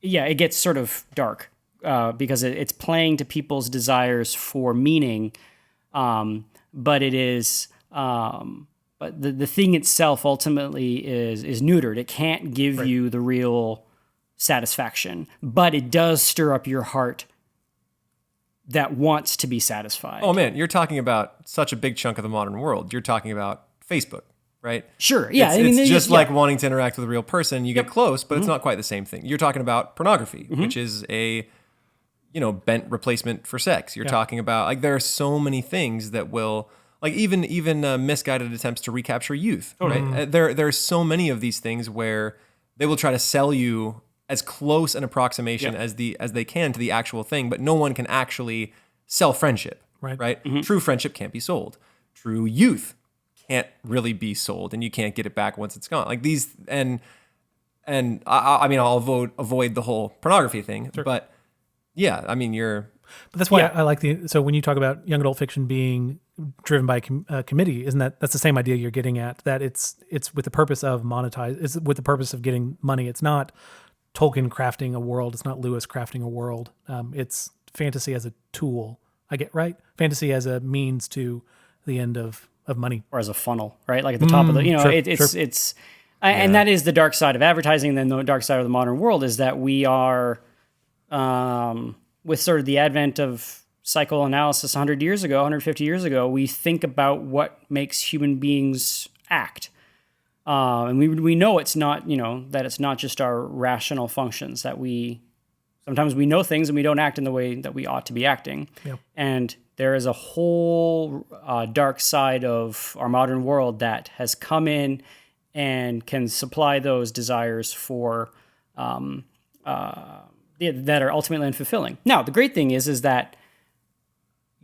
it gets sort of dark because it's playing to people's desires for meaning, but it is... But the thing itself ultimately is neutered. It can't give you the real satisfaction, but it does stir up your heart that wants to be satisfied. Oh man, you're talking about such a big chunk of the modern world. You're talking about Facebook, right? Sure, yeah. It's just like wanting to interact with a real person. You get close, but it's not quite the same thing. You're talking about pornography, which is a bent replacement for sex. You're talking about like there are so many things that will. Like even misguided attempts to recapture youth, right? There are so many of these things where they will try to sell you as close an approximation as they can to the actual thing, but no one can actually sell friendship, right? True friendship can't be sold. True youth can't really be sold, and you can't get it back once it's gone. Like these, and I mean, I'll avoid the whole pornography thing, but yeah, I mean, But that's why I like so when you talk about young adult fiction being driven by a committee, that's the same idea you're getting at, that it's with the purpose of it's with the purpose of getting money. It's not Tolkien crafting a world. It's not Lewis crafting a world. It's fantasy as a tool. I get right? Fantasy as a means to the end of money. Or as a funnel, right? Like at the top of the, and that is the dark side of advertising. And then the dark side of the modern world is that we are, with sort of the advent of psychoanalysis 150 years ago, we think about what makes human beings act. And we know it's not, that it's not just our rational functions, that we sometimes we know things and we don't act in the way that we ought to be acting. Yep. And there is a whole dark side of our modern world that has come in and can supply those desires for that are ultimately unfulfilling. Now, the great thing is that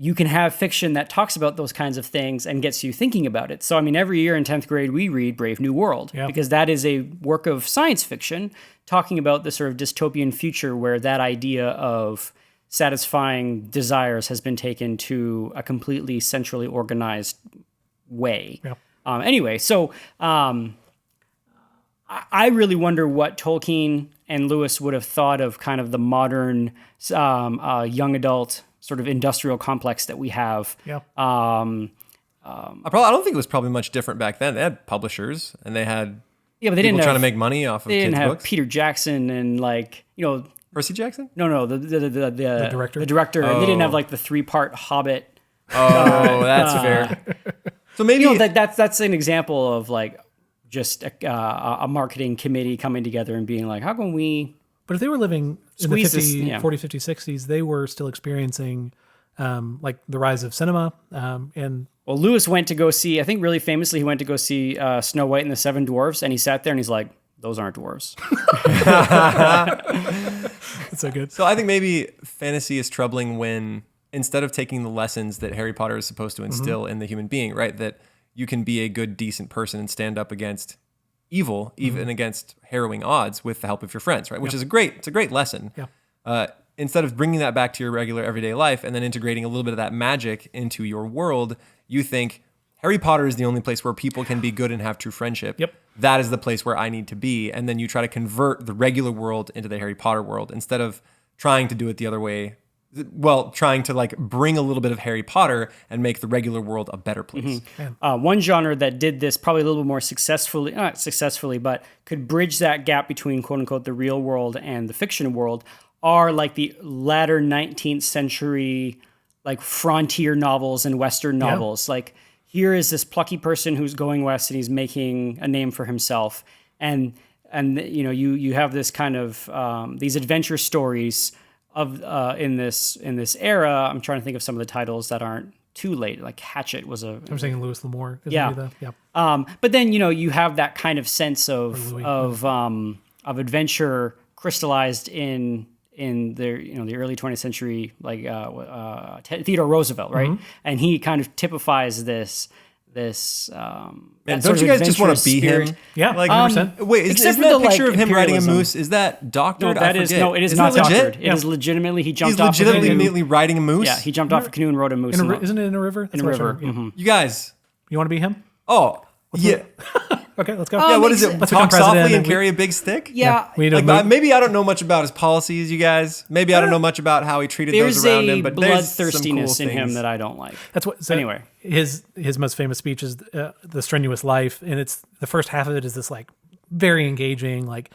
you can have fiction that talks about those kinds of things and gets you thinking about it. So, I mean, every year in 10th grade, we read Brave New World because that is a work of science fiction talking about the sort of dystopian future where that idea of satisfying desires has been taken to a completely centrally organized way. Yeah. Anyway, so I really wonder what Tolkien and Lewis would have thought of kind of the modern young adult sort of industrial complex that we have. Yeah. I don't think it was probably much different back then. They had publishers and they had but they people didn't trying to make money off of they kids' didn't have books. Peter Jackson and Percy Jackson? No, the director. The director. Oh. And they didn't have like the 3-part Hobbit. Oh, that's fair. So maybe That's an example of like just a marketing committee coming together and being like, how can we? But if they were living in the Squeeze this, 40, 50, 60s, they were still experiencing like the rise of cinema. And Well, Lewis went to go see, I think really famously, he went to go see Snow White and the Seven Dwarfs, and he sat there and he's like, those aren't dwarves. it's so good. So I think maybe fantasy is troubling when instead of taking the lessons that Harry Potter is supposed to instill in the human being, right? That you can be a good, decent person and stand up against evil, even against harrowing odds with the help of your friends, right? Which is it's a great lesson. Yeah. Instead of bringing that back to your regular everyday life and then integrating a little bit of that magic into your world, you think Harry Potter is the only place where people can be good and have true friendship. Yep. That is the place where I need to be. And then you try to convert the regular world into the Harry Potter world instead of trying to do it the other way. Well, trying to like bring a little bit of Harry Potter and make the regular world a better place. One genre that did this probably a little bit more successfully, not successfully, but could bridge that gap between quote unquote the real world and the fiction world are like the latter 19th century, like frontier novels and Western novels. Like here is this plucky person who's going west and he's making a name for himself. And you know, you have this kind of, these adventure stories of in this era. I'm trying to think of some of the titles that aren't too late. Like Hatchet was a. I'm saying Louis L'Amour. Yeah. Yeah. But then you have that kind of sense of adventure crystallized in the early 20th century, like Theodore Roosevelt, right? Mm-hmm. And he kind of typifies this. And don't you guys just want to be him? Yeah, Like, 100%. wait, Except isn't for that a the, picture like, of him riding a imperialism. moose? Is that doctored? No, it is not Isn't doctored. legit? It is legitimately he jumped He's off. legitimately riding a moose? Yeah, he jumped off a canoe and rode a moose. Isn't it in a river? in a river. You guys, You want to be him? oh, yeah. Okay, let's go. Yeah, what is it? Let's Talk become president softly and and we- carry a big stick? Yeah, We need to Like, move. maybe I don't know much about his policies, you guys. Maybe I don't know much about how he treated there's those around a him, but there's some cool bloodthirstiness in him things. that I don't like. That's what. So Anyway. his most famous speech is the strenuous life, and it's the first half of it is this like very engaging, like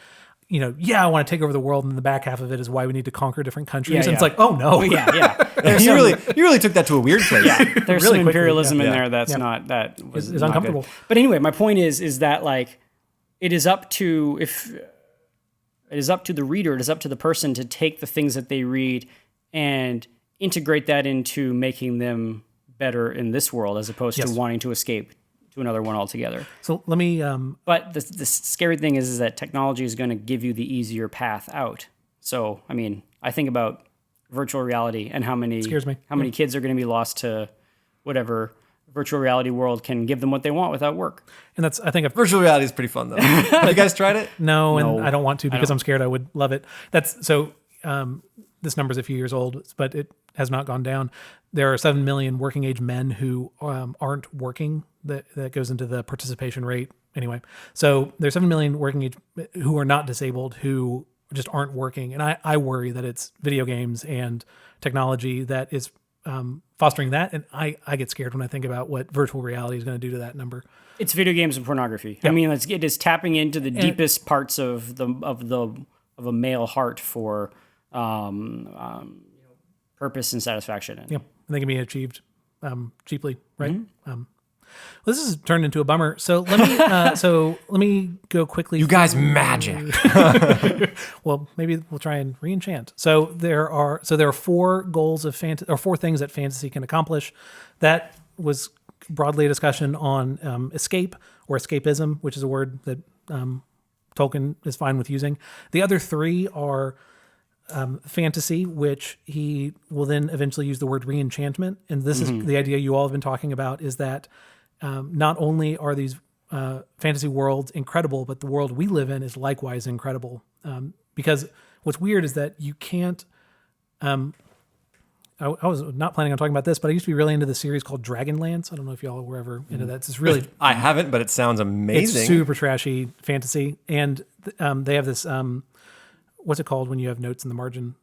I want to take over the world, and the back half of it is why we need to conquer different countries. Yeah, And it's yeah. like, oh no, Yeah. You really took that to a weird place. There's Really some quickly, imperialism in yeah. there that's Yeah. not that was Is not uncomfortable. good. But anyway, my point is that like it is up to the reader, it is up to the person to take the things that they read and integrate that into making them better in this world as opposed to Yes. wanting to escape to another one altogether. So let me. But the scary thing is that technology is going to give you the easier path out. So, I mean, I think about virtual reality and how many Scares me. how many kids are going to be lost to whatever virtual reality world can give them what they want without work. And that's I think I've Virtual reality is pretty fun, though. Have you guys tried it? No, No, and I don't want to because don't. I'm scared I would love it. That's so. This number's a few years old, but it has not gone down. There are 7 million working age men who aren't working. That goes into the participation rate anyway. So there's 7 million working age who are not disabled who just aren't working, and I worry that it's video games and technology that is fostering that, and I get scared when I think about what virtual reality is going to do to that number. It's video games and pornography. I mean, it is tapping into the deepest parts of a male heart for purpose and satisfaction. Yeah, they can be achieved cheaply, right? Well, this has turned into a bummer. So let me go quickly. You guys magic. Well, maybe we'll try and re-enchant. So there are 4 goals of fantasy, or 4 things that fantasy can accomplish. That was broadly a discussion on escape or escapism, which is a word that Tolkien is fine with using. The other 3 are fantasy, which he will then eventually use the word re-enchantment. And this is the idea you all have been talking about, is that not only are these fantasy worlds incredible, but the world we live in is likewise incredible. Because what's weird is that you can't... I was not planning on talking about this, but I used to be really into the series called Dragonlance. I don't know if y'all were ever into that. It's really... I haven't, but it sounds amazing. It's super trashy fantasy. And they have this... what's it called when you have notes in the margin?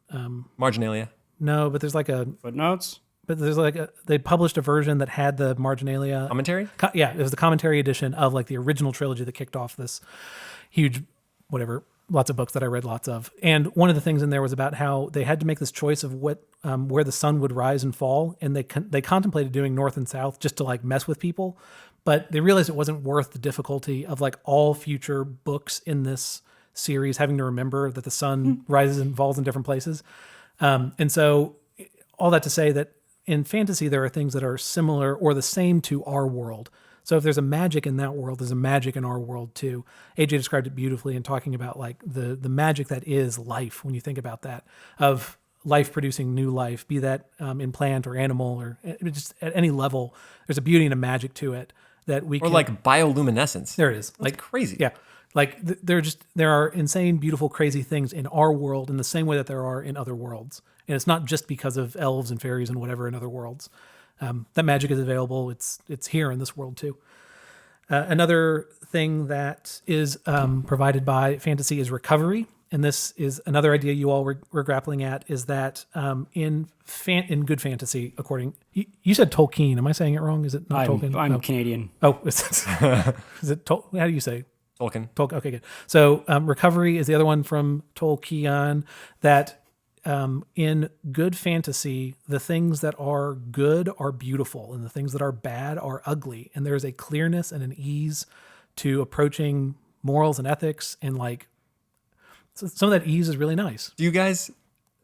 Marginalia. No, but there's like a... Footnotes? But there's like they published a version that had the marginalia. Commentary? Yeah, it was the commentary edition of like the original trilogy that kicked off this huge, whatever, lots of books that I read lots of. And one of the things in there was about how they had to make this choice of what where the sun would rise and fall, and they contemplated doing north and south just to like mess with people, but they realized it wasn't worth the difficulty of like all future books in this series having to remember that the sun rises and falls in different places. And so all that to say that in fantasy, there are things that are similar or the same to our world. So if there's a magic in that world, there's a magic in our world too. AJ described it beautifully in talking about like the magic that is life. When you think about that, of life producing new life, be that in plant or animal or just at any level, there's a beauty and a magic to it that we Or like bioluminescence. There it is. That's like crazy. Yeah. Like there are insane, beautiful, crazy things in our world in the same way that there are in other worlds. And it's not just because of elves and fairies and whatever in other worlds. That magic is available. It's here in this world too. Another thing that is provided by fantasy is recovery. And this is another idea you all were grappling at, is that in good fantasy, you said Tolkien. Am I saying it wrong? Is it not Tolkien? I'm Canadian. Oh, is it how do you say? Tolkien. Okay, good. So recovery is the other one from Tolkien, that in good fantasy, the things that are good are beautiful and the things that are bad are ugly. And there's a clearness and an ease to approaching morals and ethics, and like some of that ease is really nice. Do you guys...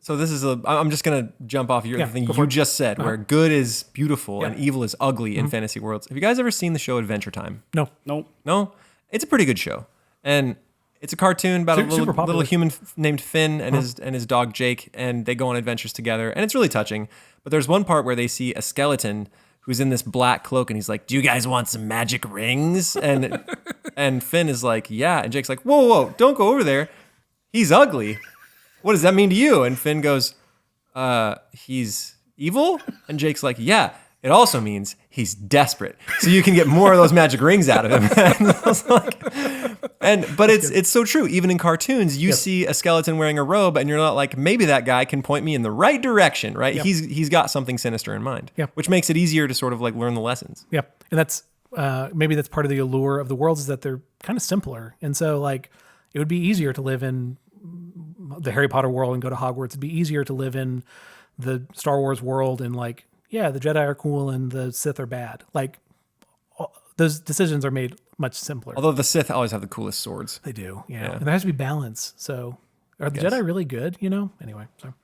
So this is I'm just going to jump off your thing you just said, where good is beautiful and evil is ugly in fantasy worlds. Have you guys ever seen the show Adventure Time? No. No? It's a pretty good show. And it's a cartoon about a little human named Finn and his dog Jake, and they go on adventures together, and it's really touching. But there's one part where they see a skeleton who's in this black cloak, and he's like, "Do you guys want some magic rings?" And Finn is like, "Yeah." And Jake's like, "Whoa, don't go over there. He's ugly. What does that mean to you?" And Finn goes, "He's evil?" And Jake's like, "Yeah. It also means he's desperate, so you can get more of those magic rings out of him." And I was like, but it's so true. Even in cartoons, you see a skeleton wearing a robe, and you're not like, maybe that guy can point me in the right direction, right? Yep. He's got something sinister in mind, which makes it easier to sort of like learn the lessons. Yeah, and that's maybe that's part of the allure of the worlds, is that they're kind of simpler, and so like it would be easier to live in the Harry Potter world and go to Hogwarts. It'd be easier to live in the Star Wars world and like, yeah, the Jedi are cool and the Sith are bad. Like, those decisions are made much simpler. Although the Sith always have the coolest swords. They do, yeah. And there has to be balance. So, are the Jedi really good? Anyway. So,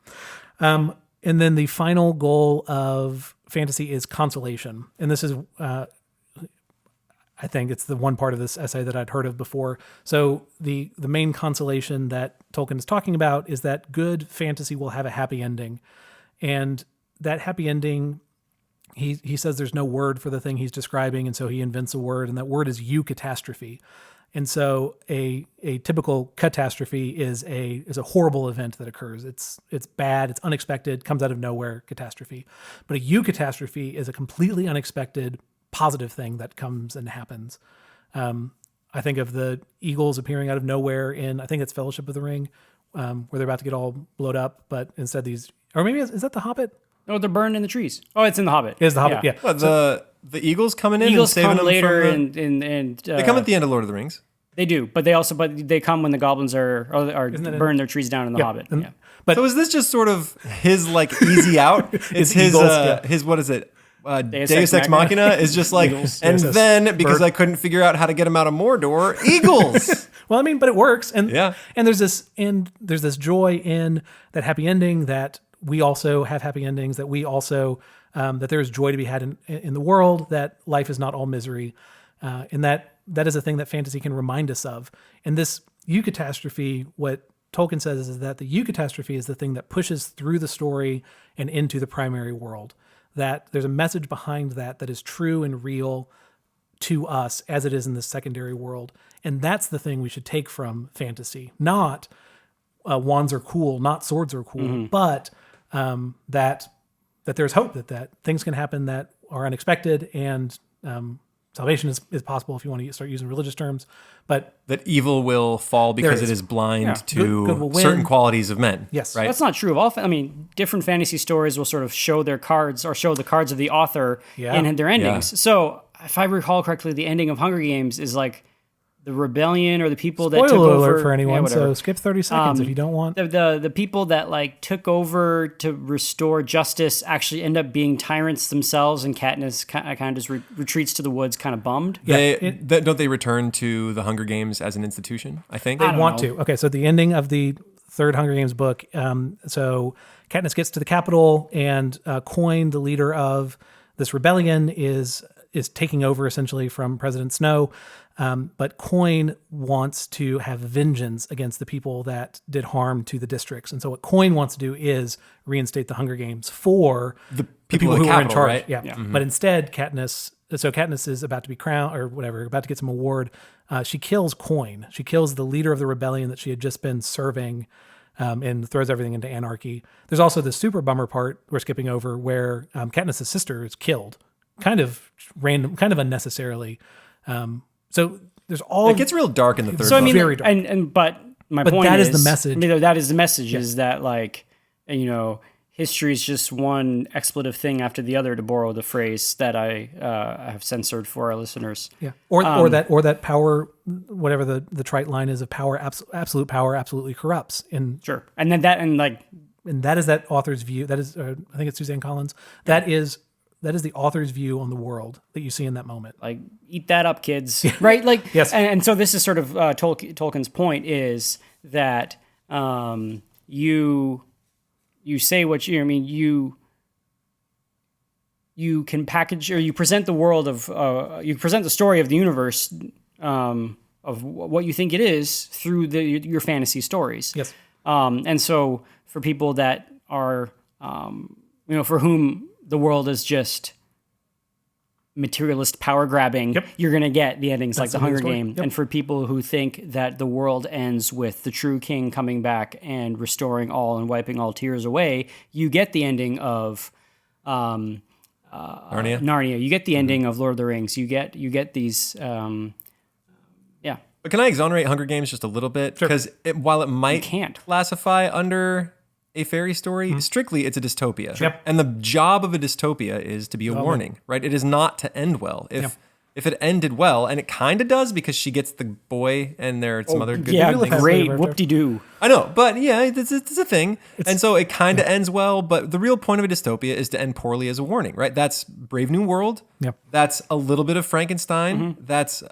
and then the final goal of fantasy is consolation, and this is, I think it's the one part of this essay that I'd heard of before. So the main consolation that Tolkien is talking about is that good fantasy will have a happy ending, and that happy ending, he says there's no word for the thing he's describing, and so he invents a word, and that word is eucatastrophe. And so a typical catastrophe is a horrible event that occurs. It's bad, it's unexpected, comes out of nowhere, catastrophe. But a eucatastrophe is a completely unexpected positive thing that comes and happens. I think of the eagles appearing out of nowhere in, I think it's Fellowship of the Ring, where they're about to get all blowed up, but instead these, or maybe is that the Hobbit? Oh, they're burned in the trees. Oh, it's in the Hobbit. It is the Hobbit, yeah. Well, the eagles coming in and saving come them later, from and they come at the end of Lord of the Rings. They do, but they come when the goblins are burn their trees down in the Hobbit. But so is this just sort of his like easy out? It's his what is it? Deus Deus Ex Machina is just like, Eagles. and Deus Ex then because bird. I couldn't figure out how to get him out of Mordor, eagles. Well, I mean, but it works, and Yeah. and there's this joy in that happy ending that we also have happy endings, that we also that there is joy to be had in the world, that life is not all misery, and that is a thing that fantasy can remind us of. And this eucatastrophe, what Tolkien says is that the eucatastrophe is the thing that pushes through the story and into the primary world. That there's a message behind that is true and real to us as it is in the secondary world. And that's the thing we should take from fantasy. Not wands are cool, not swords are cool, but that there's hope, that things can happen that are unexpected, and salvation is possible if you want to start using religious terms. But That evil will fall because is. it is blind to Good will win. certain qualities of men. Yes. Right. That's not true of all. I mean, different fantasy stories will sort of show their cards or show the cards of the author in their endings. Yeah. So, if I recall correctly, the ending of Hunger Games is like the rebellion or the people that took spoiler over. alert for anyone, whatever. so skip 30 seconds if you don't want. The people that like took over to restore justice actually end up being tyrants themselves, and Katniss kind of just retreats to the woods, kind of bummed. Don't they return to the Hunger Games as an institution? I think They don't want know. to. Okay, so the ending of the third Hunger Games book, so Katniss gets to the Capitol, and Coin, the leader of this rebellion, is taking over essentially from President Snow. But Coin wants to have vengeance against the people that did harm to the districts. And so what Coin wants to do is reinstate the Hunger Games for the people of the who are in Capitol, charge. right? Yeah. Mm-hmm. But instead, Katniss is about to be crowned or whatever, about to get some award. She kills Coin. She kills the leader of the rebellion that she had just been serving, and throws everything into anarchy. There's also the super bummer part we're skipping over where Katniss' sister is killed. Kind of random, kind of unnecessarily. So there's all. It gets real dark in the third So I book. mean, Very dark. but my point that is is the message. I mean, that is the message is that like history is just one expletive thing after the other, to borrow the phrase that I have censored for our listeners. Yeah. Or that power, whatever the trite line is of power, absolute power absolutely corrupts. And Sure, and then that is that author's view. That is, I think it's Suzanne Collins. That is the author's view on the world that you see in that moment. like eat that up, kids, right? Like Yes. and so this is sort of Tolkien's point is that you say what you I mean you can package or you present the world of you present the story of the universe of what you think it is through your fantasy stories. Yes. And so for people that are for whom the world is just materialist power grabbing, you're going to get the endings like the Hunger Game. And for people who think that the world ends with the true king coming back and restoring all and wiping all tears away, you get the ending of Narnia. Narnia. You get the ending of Lord of the Rings. You get these. But can I exonerate Hunger Games just a little bit? Because while it might can't. classify under a fairy story, strictly it's a dystopia. Yep. And the job of a dystopia is to be a warning, right? It is not to end well. If it ended well, and it kind of does because she gets the boy and there are some other good Yeah, things. great. Right Whoop-de-doo. I know, but yeah, it's a thing. And so it kind of ends well, but the real point of a dystopia is to end poorly as a warning, right? That's Brave New World. Yep. That's a little bit of Frankenstein. That's,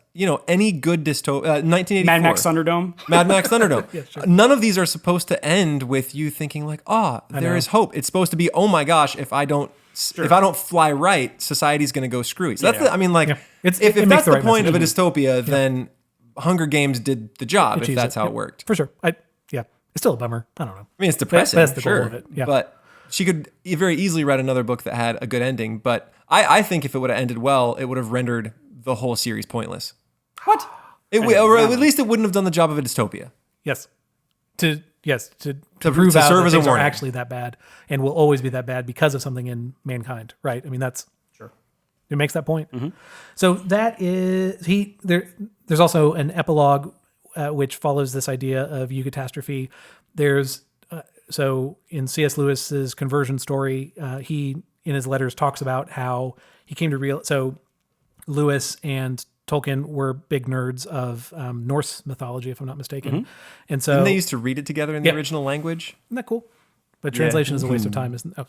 any good dystopia. 1984. Mad Max Thunderdome. Mad Max Thunderdome. None of these are supposed to end with you thinking like, there is hope. It's supposed to be, oh my gosh, if I don't fly right, society's going to go screwy. So that's if it makes that's the the right point of a message. dystopia, then Hunger Games did the job, if Achieves that's it. how Yep. it worked. For sure. It's still a bummer. I don't know. I mean, it's depressing, That's the sure, goal of it. Yeah. but she could very easily write another book that had a good ending. But I think if it would have ended well, it would have rendered the whole series pointless. What? Or at least it wouldn't have done the job of a dystopia. Yes. To prove to out serve that as a things are warning. actually that bad and will always be that bad because of something in mankind, right? I mean, that's Sure. It makes that point. So that is there's also an epilogue which follows this idea of eucatastrophe. There's so in C.S. Lewis's conversion story, he in his letters talks about how he came to realize. So Lewis and Tolkien were big nerds of Norse mythology, if I'm not mistaken, and so Didn't they used to read it together in the original language? isn't that cool? But translation is a waste of time, isn't? Oh,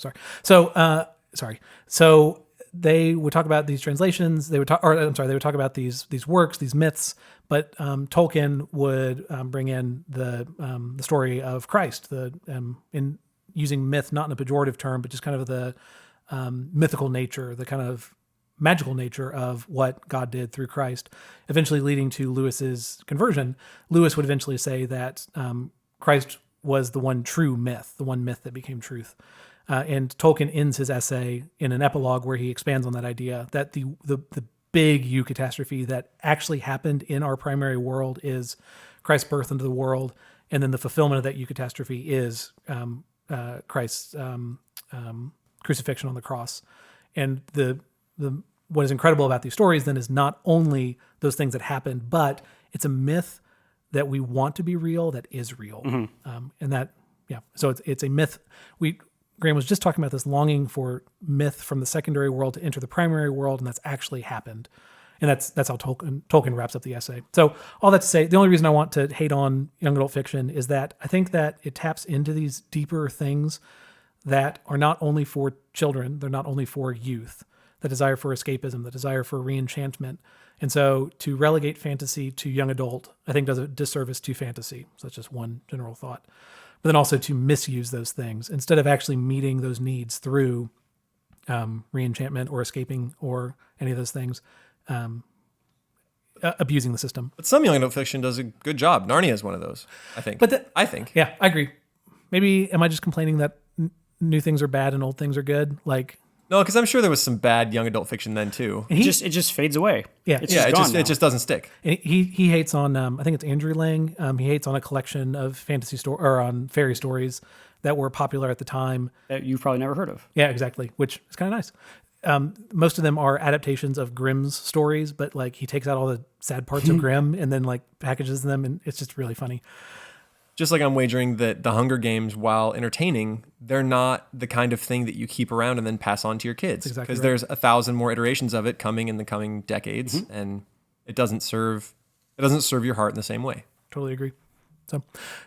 sorry. So they would talk about these translations. They would talk about these works, these myths. But Tolkien would bring in the story of Christ, in using myth not in a pejorative term, but just kind of the mythical nature, the kind of magical nature of what God did through Christ, eventually leading to Lewis's conversion. Lewis would eventually say that Christ was the one true myth, the one myth that became truth. And Tolkien ends his essay in an epilogue where he expands on that idea that the big eucatastrophe that actually happened in our primary world is Christ's birth into the world, and then the fulfillment of that eucatastrophe is Christ's crucifixion on the cross. And the what is incredible about these stories then is not only those things that happened, but it's a myth that we want to be real, that is real. And that, so it's a myth. Graham was just talking about this longing for myth from the secondary world to enter the primary world, and that's actually happened. And that's how Tolkien wraps up the essay. So all that to say, the only reason I want to hate on young adult fiction is that I think that it taps into these deeper things that are not only for children, they're not only for youth, the desire for escapism, the desire for reenchantment. And so to relegate fantasy to young adult, I think does a disservice to fantasy. So that's just one general thought. But then also to misuse those things instead of actually meeting those needs through reenchantment or escaping or any of those things, abusing the system. But some young adult fiction does a good job. Narnia is one of those, I think. I think. Yeah, I agree. Maybe, am I just complaining that new things are bad and old things are good? Like, no, because I'm sure there was some bad young adult fiction then too. It just fades away. Yeah, it's just gone now. It just doesn't stick. And he hates on I think it's Andrew Lang. He hates on a collection of on fairy stories that were popular at the time that you've probably never heard of. Yeah, exactly. Which is kind of nice. Most of them are adaptations of Grimm's stories, but like he takes out all the sad parts of Grimm and then like packages them, and it's just really funny. Just like I'm wagering that the Hunger Games, while entertaining, they're not the kind of thing that you keep around and then pass on to your kids. Exactly. Because there's 1,000 more iterations of it coming in the coming decades, and it doesn't serve your heart in the same way. Totally agree. So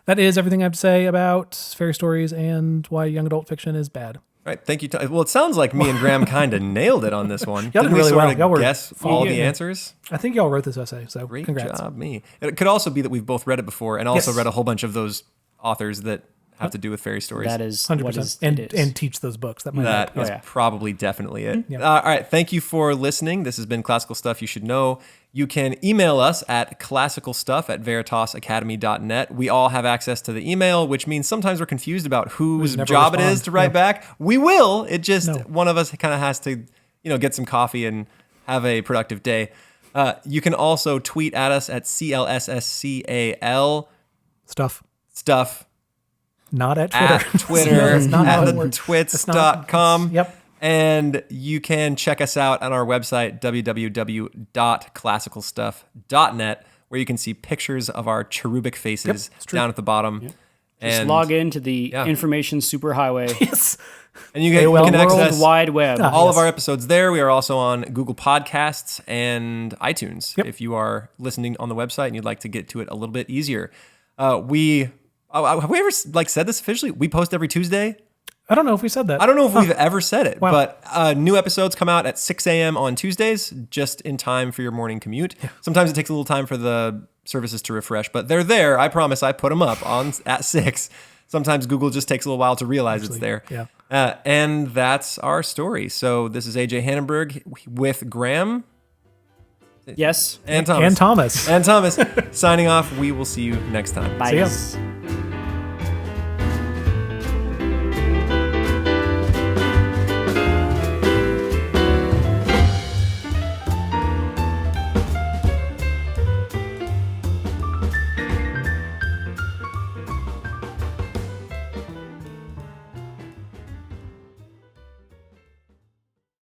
that is everything I have to say about fairy stories and why young adult fiction is bad. All right, thank you. Well, it sounds like me and Graham kind of nailed it on this one. Y'all did really well. Y'all were guess all the answers? I think y'all wrote this essay, so Great congrats. job, me. It could also be that we've both read it before and also read a whole bunch of those authors that have to do with fairy stories. That is 100%. And teach those books. That is probably definitely it. Yeah. All right, thank you for listening. This has been Classical Stuff You Should Know. You can email us at classicalstuff@veritasacademy.net. We all have access to the email, which means sometimes we're confused about whose job it is to write back. We will. It just, one of us kind of has to, get some coffee and have a productive day. You can also tweet at us at CLSSCAL. Stuff. Not at Twitter. At Twitter. At the twits.com. Yep. And you can check us out on our website, www.classicalstuff.net, where you can see pictures of our cherubic faces down at the bottom. Yep. Just log into the information superhighway. Yes. And you can access World Wide Web. all of our episodes there. We are also on Google Podcasts and iTunes. Yep. If you are listening on the website and you'd like to get to it a little bit easier. Have we ever said this officially? We post every Tuesday. I don't know if we said that. I don't know if we've ever said it, Wow. but new episodes come out at 6 a.m. on Tuesdays, just in time for your morning commute. Yeah. Sometimes it takes a little time for the services to refresh, but they're there. I promise I put them up at 6. Sometimes Google just takes a little while to realize it's there. Yeah. And that's our story. So this is AJ Hannenberg with Graham. Yes. And Thomas. And Thomas. Signing off. We will see you next time. Bye. See ya.